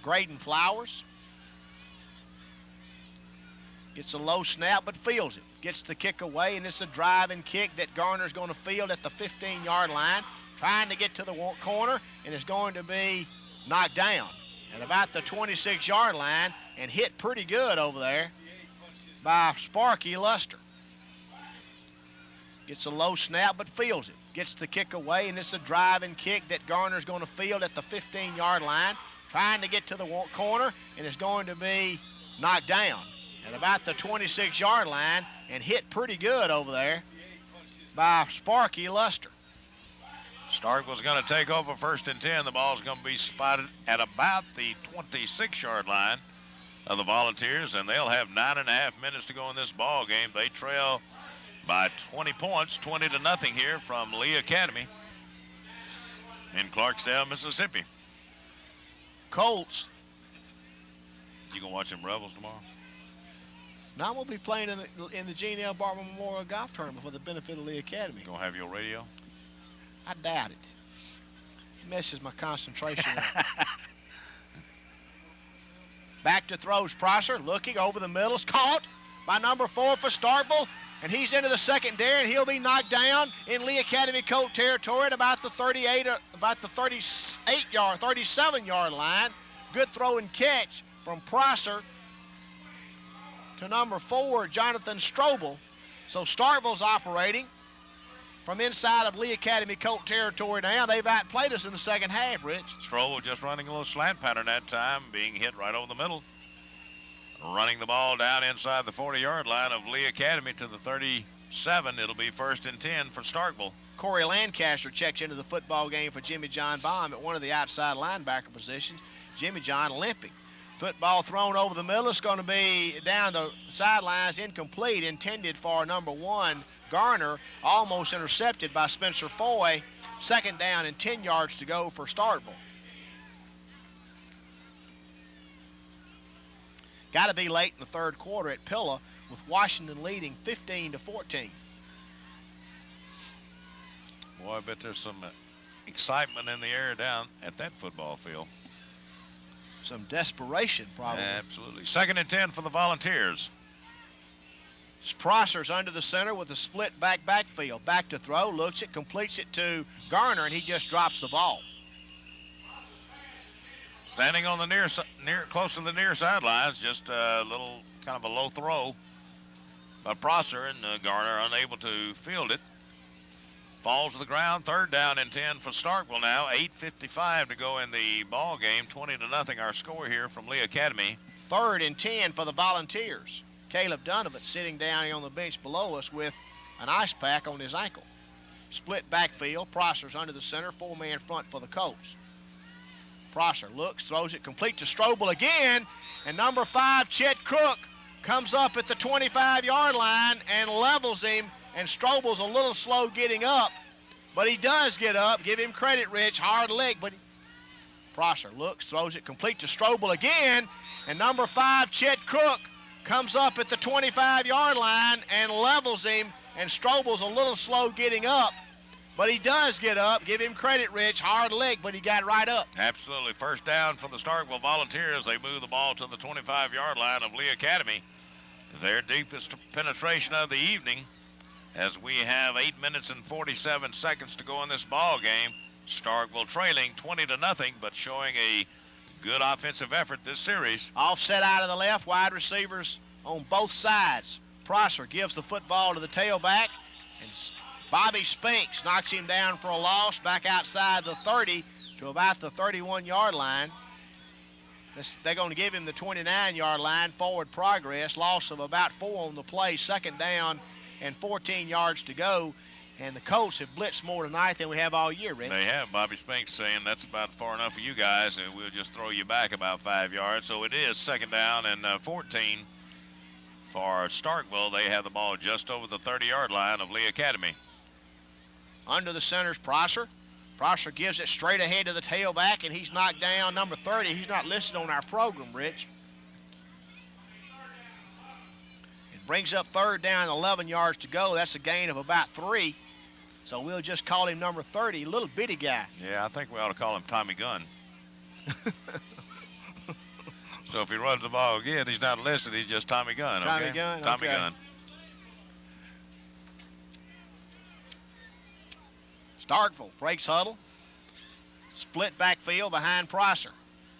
Graydon Flowers. Gets a low snap but fields it. Gets the kick away, and it's a driving kick that Garner's going to field at the 15-yard line. Trying to get to the corner, and it's going to be knocked down at about the 26-yard line and hit pretty good over there by Sparky Luster. Gets a low snap but fields it. Gets the kick away, and it's a driving kick that Garner's going to field at the 15-yard line. Trying to get to the corner, and it's going to be knocked down at about the 26-yard line and hit pretty good over there by Sparky Luster. Starkville's going to take over first and 10. The ball's going to be spotted at about the 26-yard line of the Volunteers, and they'll have 9.5 minutes to go in this ball game. They trail by 20 points, 20-0 here from Lee Academy in Clarksdale, Mississippi. Colts. You gonna watch them Rebels tomorrow? Now I'm gonna be playing in the Gene L. Barber Memorial Golf Tournament for the benefit of Lee Academy. You gonna have your radio? I doubt it. It messes my concentration up. Back to throws Prosser, looking over the middle, is caught by number 4 for Starkville. And he's into the secondary, and he'll be knocked down in Lee Academy Colt territory at about the 37-yard line. Good throw and catch from Prosser to number 4, Jonathan Strobel. So Starkville's operating from inside of Lee Academy Colt territory now. They've outplayed us in the second half, Rich. Strobel just running a little slant pattern that time, being hit right over the middle. Running the ball down inside the 40-yard line of Lee Academy to the 37. It'll be 1st and 10 for Starkville. Corey Lancaster checks into the football game for Jimmy John Baum at one of the outside linebacker positions. Jimmy John limping. Football thrown over the middle. It's going to be down the sidelines, incomplete, intended for number 1, Garner, almost intercepted by Spencer Foy. 2nd down and 10 yards to go for Starkville. Got to be late in the 3rd quarter at Pilla, with Washington leading 15-14. Boy, I bet there's some excitement in the air down at that football field. Some desperation, probably. Absolutely. 2nd and 10 for the Volunteers. Prosser's under the center with a split backfield. Back to throw, looks it, completes it to Garner, and he just drops the ball. Standing on the close to the near sidelines, just a little kind of a low throw by Prosser, and Garner unable to field it. Falls to the ground. 3rd down and 10 for Starkville now. 8:55 to go in the ball game. 20-0 our score here from Lee Academy. 3rd and 10 for the Volunteers. Caleb Donovan sitting down here on the bench below us with an ice pack on his ankle. Split backfield. Prosser's under the center. 4-man front for the Colts. Prosser looks, throws it complete to Strobel again, and number 5, Chet Crook, comes up at the 25-yard line and levels him, and Strobel's a little slow getting up, but he does get up. Give him credit, Rich. Hard leg, but Prosser looks, throws it complete to Strobel again, and number 5, Chet Crook, comes up at the 25-yard line and levels him, and Strobel's a little slow getting up, but he does get up. Give him credit, Rich. Hard leg, but he got right up. Absolutely. 1st down for the Starkville Volunteers. They move the ball to the 25-yard line of Lee Academy. Their deepest penetration of the evening, as we have 8 minutes and 47 seconds to go in this ball game. Starkville trailing 20-0, but showing a good offensive effort this series. Offset out of the left, wide receivers on both sides. Prosser gives the football to the tailback, and Bobby Spinks knocks him down for a loss back outside the 30 to about the 31-yard line. They're going to give him the 29-yard line, forward progress, loss of about 4 on the play, 2nd down and 14 yards to go. And the Colts have blitzed more tonight than we have all year, Rich. They have. Bobby Spinks saying that's about far enough for you guys, and we'll just throw you back about 5 yards. So it is 2nd down and 14 for Starkville. They have the ball just over the 30-yard line of Lee Academy. Under the center's Prosser. Prosser gives it straight ahead to the tailback, and he's knocked down number 30. He's not listed on our program, Rich. It brings up 3rd down, 11 yards to go. That's a gain of about 3. So we'll just call him number 30, little bitty guy. Yeah, I think we ought to call him Tommy Gunn. So if he runs the ball again, he's not listed. He's just Tommy Gunn. Tommy okay? Gunn? Tommy Okay. Gunn. Starkville breaks huddle. Split backfield behind Prosser.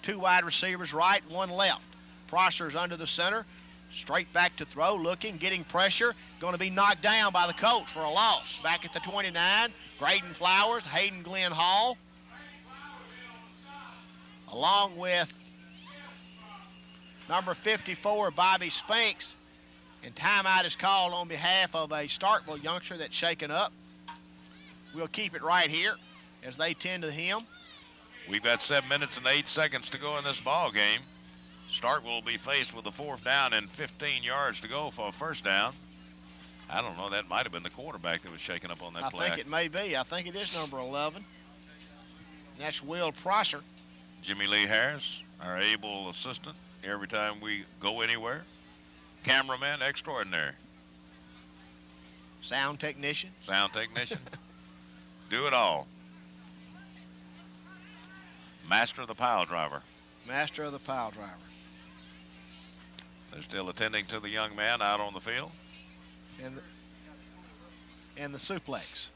2 wide receivers right, 1 left. Prosser's under the center. Straight back to throw, looking, getting pressure. Going to be knocked down by the Colts for a loss. Back at the 29, Graydon Flowers, Hayden Glenn Hall, along with number 54, Bobby Spinks. And timeout is called on behalf of a Starkville youngster that's shaken up. We'll keep it right here as they tend to him. We've got 7 minutes and 8 seconds to go in this ball game. Starkville will be faced with a 4th down and 15 yards to go for a 1st down. I don't know. That might have been the quarterback that was shaken up on that play. I think it may be. I think it is number 11. And that's Will Prosser. Jimmy Lee Harris, our able assistant, every time we go anywhere. Cameraman extraordinary. Sound technician. Sound technician. Do it all. Master of the pile driver. Master of the pile driver. They're still attending to the young man out on the field. And and the suplex.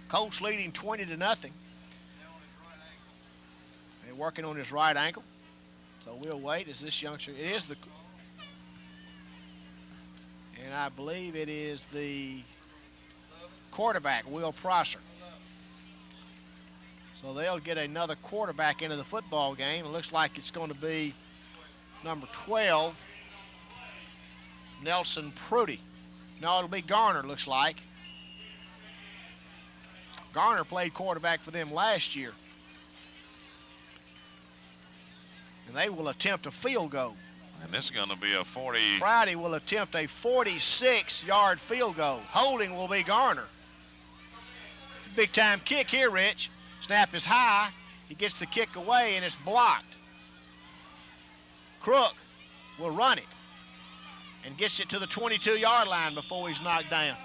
Colts leading 20-0. They're working on his right ankle. So we'll wait as this youngster, it is the, and I believe it is the quarterback, Will Prosser. So they'll get another quarterback into the football game. It looks like it's going to be number 12, Nelson Prudy. No, it'll be Garner, looks like. Garner played quarterback for them last year. And they will attempt a field goal. And this is going to be a 40. Friday will attempt a 46-yard field goal. Holding will be Garner. Big time kick here, Rich. Snap is high. He gets the kick away, and it's blocked. Crook will run it and gets it to the 22-yard line before he's knocked down.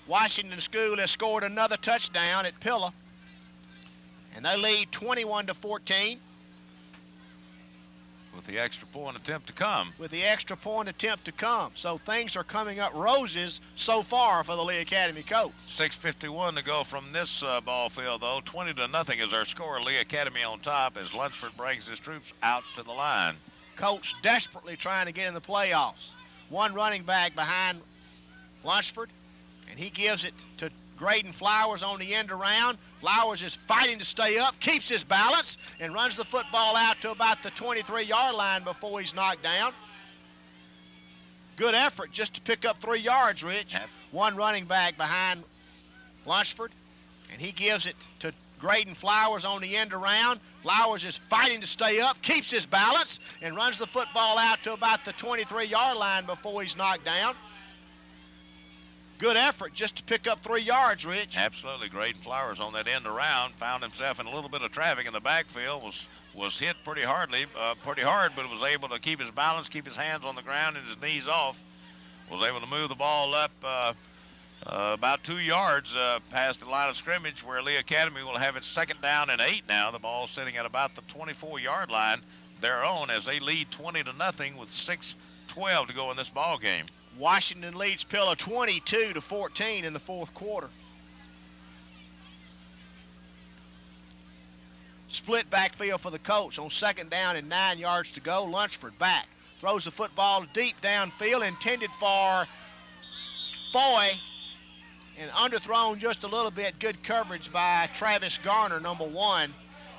Washington School has scored another touchdown at Pilla, and they lead 21-14. With the extra point attempt to come. With the extra point attempt to come. So things are coming up roses so far for the Lee Academy Colts. 6:51 to go from this ball field, though. 20-0 is our score. Lee Academy on top as Lunsford brings his troops out to the line. Colts desperately trying to get in the playoffs. One running back behind Lunsford, and he gives it to Graydon Flowers on the end around. Flowers is fighting to stay up, keeps his balance, and runs the football out to about the 23-yard line before he's knocked down. Good effort just to pick up 3 yards, Rich. One running back behind Lunsford, and he gives it to Graydon Flowers on the end around. Flowers is fighting to stay up, keeps his balance, and runs the football out to about the 23-yard line before he's knocked down. Good effort just to pick up 3 yards, Rich. Absolutely. Graydon Flowers on that end around found himself in a little bit of traffic in the backfield. Was hit pretty hard, but was able to keep his balance, keep his hands on the ground and his knees off. Was able to move the ball up about 2 yards past the line of scrimmage, where Lee Academy will have its 2nd down and 8 now. The ball sitting at about the 24-yard line their own as they lead 20-0 with 6:12 to go in this ball game. Washington leads Pilla 22-14 in the 4th quarter. Split backfield for the Colts on 2nd down and 9 yards to go. Lunsford back. Throws the football deep downfield, intended for Foy, and underthrown just a little bit. Good coverage by Travis Garner, number 1.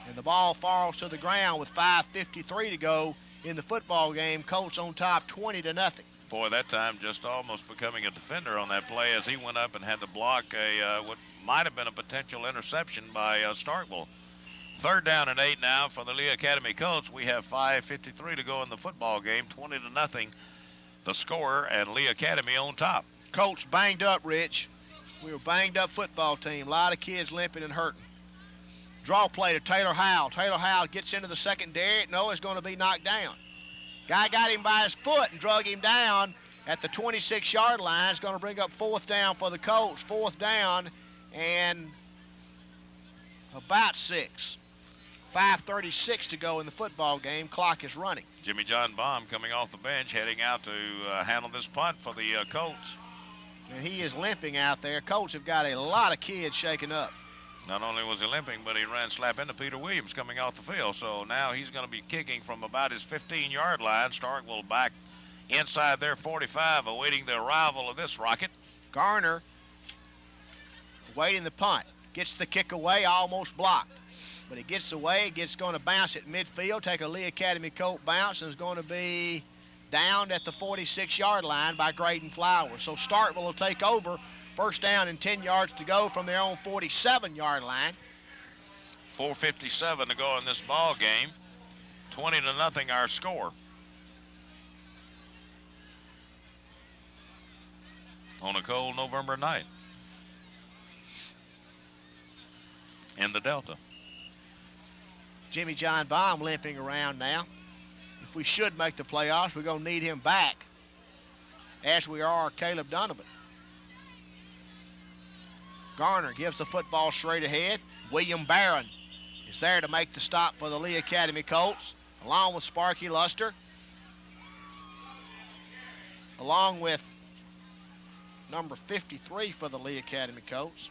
And the ball falls to the ground with 5:53 to go in the football game. Colts on top 20-0. Boy, that time just almost becoming a defender on that play as he went up and had to block a what might have been a potential interception by Starkville. 3rd down and 8 now for the Lee Academy Colts. We have 5:53 to go in the football game. 20-0 the score, and Lee Academy on top. Colts banged up, Rich. We were banged up football team. A lot of kids limping and hurting. Draw play to Taylor Howell. Taylor Howell gets into the secondary. No, it's going to be knocked down. Guy got him by his foot and drug him down at the 26-yard line. It's going to bring up 4th down for the Colts. 4th down and about 6. 5:36 to go in the football game. Clock is running. Jimmy John Baum coming off the bench, heading out to handle this punt for the Colts. And he is limping out there. Colts have got a lot of kids shaking up. Not only was he limping, but he ran slap into Peter Williams coming off the field. So now he's going to be kicking from about his 15-yard line. Starkville back inside their 45, awaiting the arrival of this rocket. Garner awaiting the punt. Gets the kick away, almost blocked. But it gets away, going to bounce at midfield, take a Lee Academy Colt bounce, and is going to be downed at the 46-yard line by Graydon Flowers. So Starkville will take over. 1st down and 10 yards to go from their own 47-yard line. 4:57 to go in this ball game. 20-0 our score. On a cold November night in the Delta. Jimmy John Baum limping around now. If we should make the playoffs, we're going to need him back, as we are Caleb Donovan. Garner gives the football straight ahead. William Barron is there to make the stop for the Lee Academy Colts. along with Sparky Luster, along with number 53 for the Lee Academy Colts.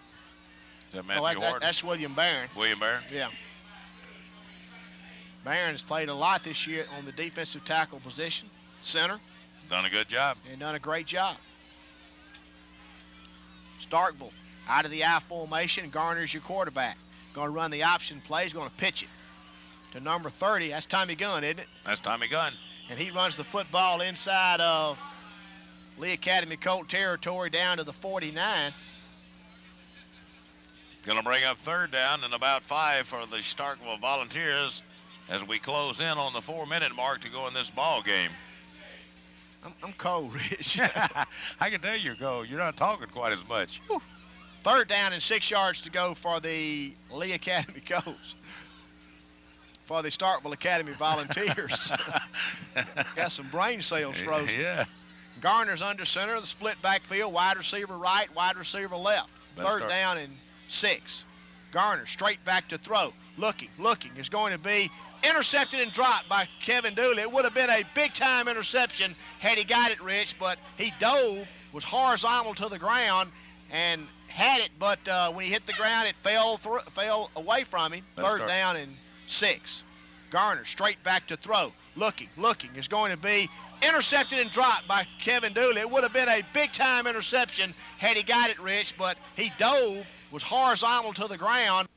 Is that Matthew Horton? That's William Barron. William Barron? Yeah. Barron's played a lot this year on the defensive tackle position, center. Done a good job. And done a great job. Starkville out of the I formation. Garner's your quarterback. Going to run the option play. He's going to pitch it to number 30. That's Tommy Gunn, isn't it? That's Tommy Gunn. And he runs the football inside of Lee Academy Colt territory down to the 49. Going to bring up third down and about 5 for the Starkville Volunteers as we close in on the 4-minute mark to go in this ball game. I'm cold, Rich. I can tell you're cold. You're not talking quite as much. Whew. Third down and 6 yards to go for the Lee Academy Colts. For the Starkville Academy Volunteers. Got some brain cells frozen. Yeah. Garner's under center, the split backfield, wide receiver right, wide receiver left. Third down and 6. Garner straight back to throw. Looking. Is going to be intercepted and dropped by Kevin Dooley. It would have been a big-time interception had he got it, Rich, but he dove, was horizontal to the ground, and had it, but when he hit the ground, it fell away from him. Third down and 6. Garner straight back to throw. Looking. Is going to be intercepted and dropped by Kevin Dooley. It would have been a big-time interception had he got it, Rich, but he dove, was horizontal to the ground.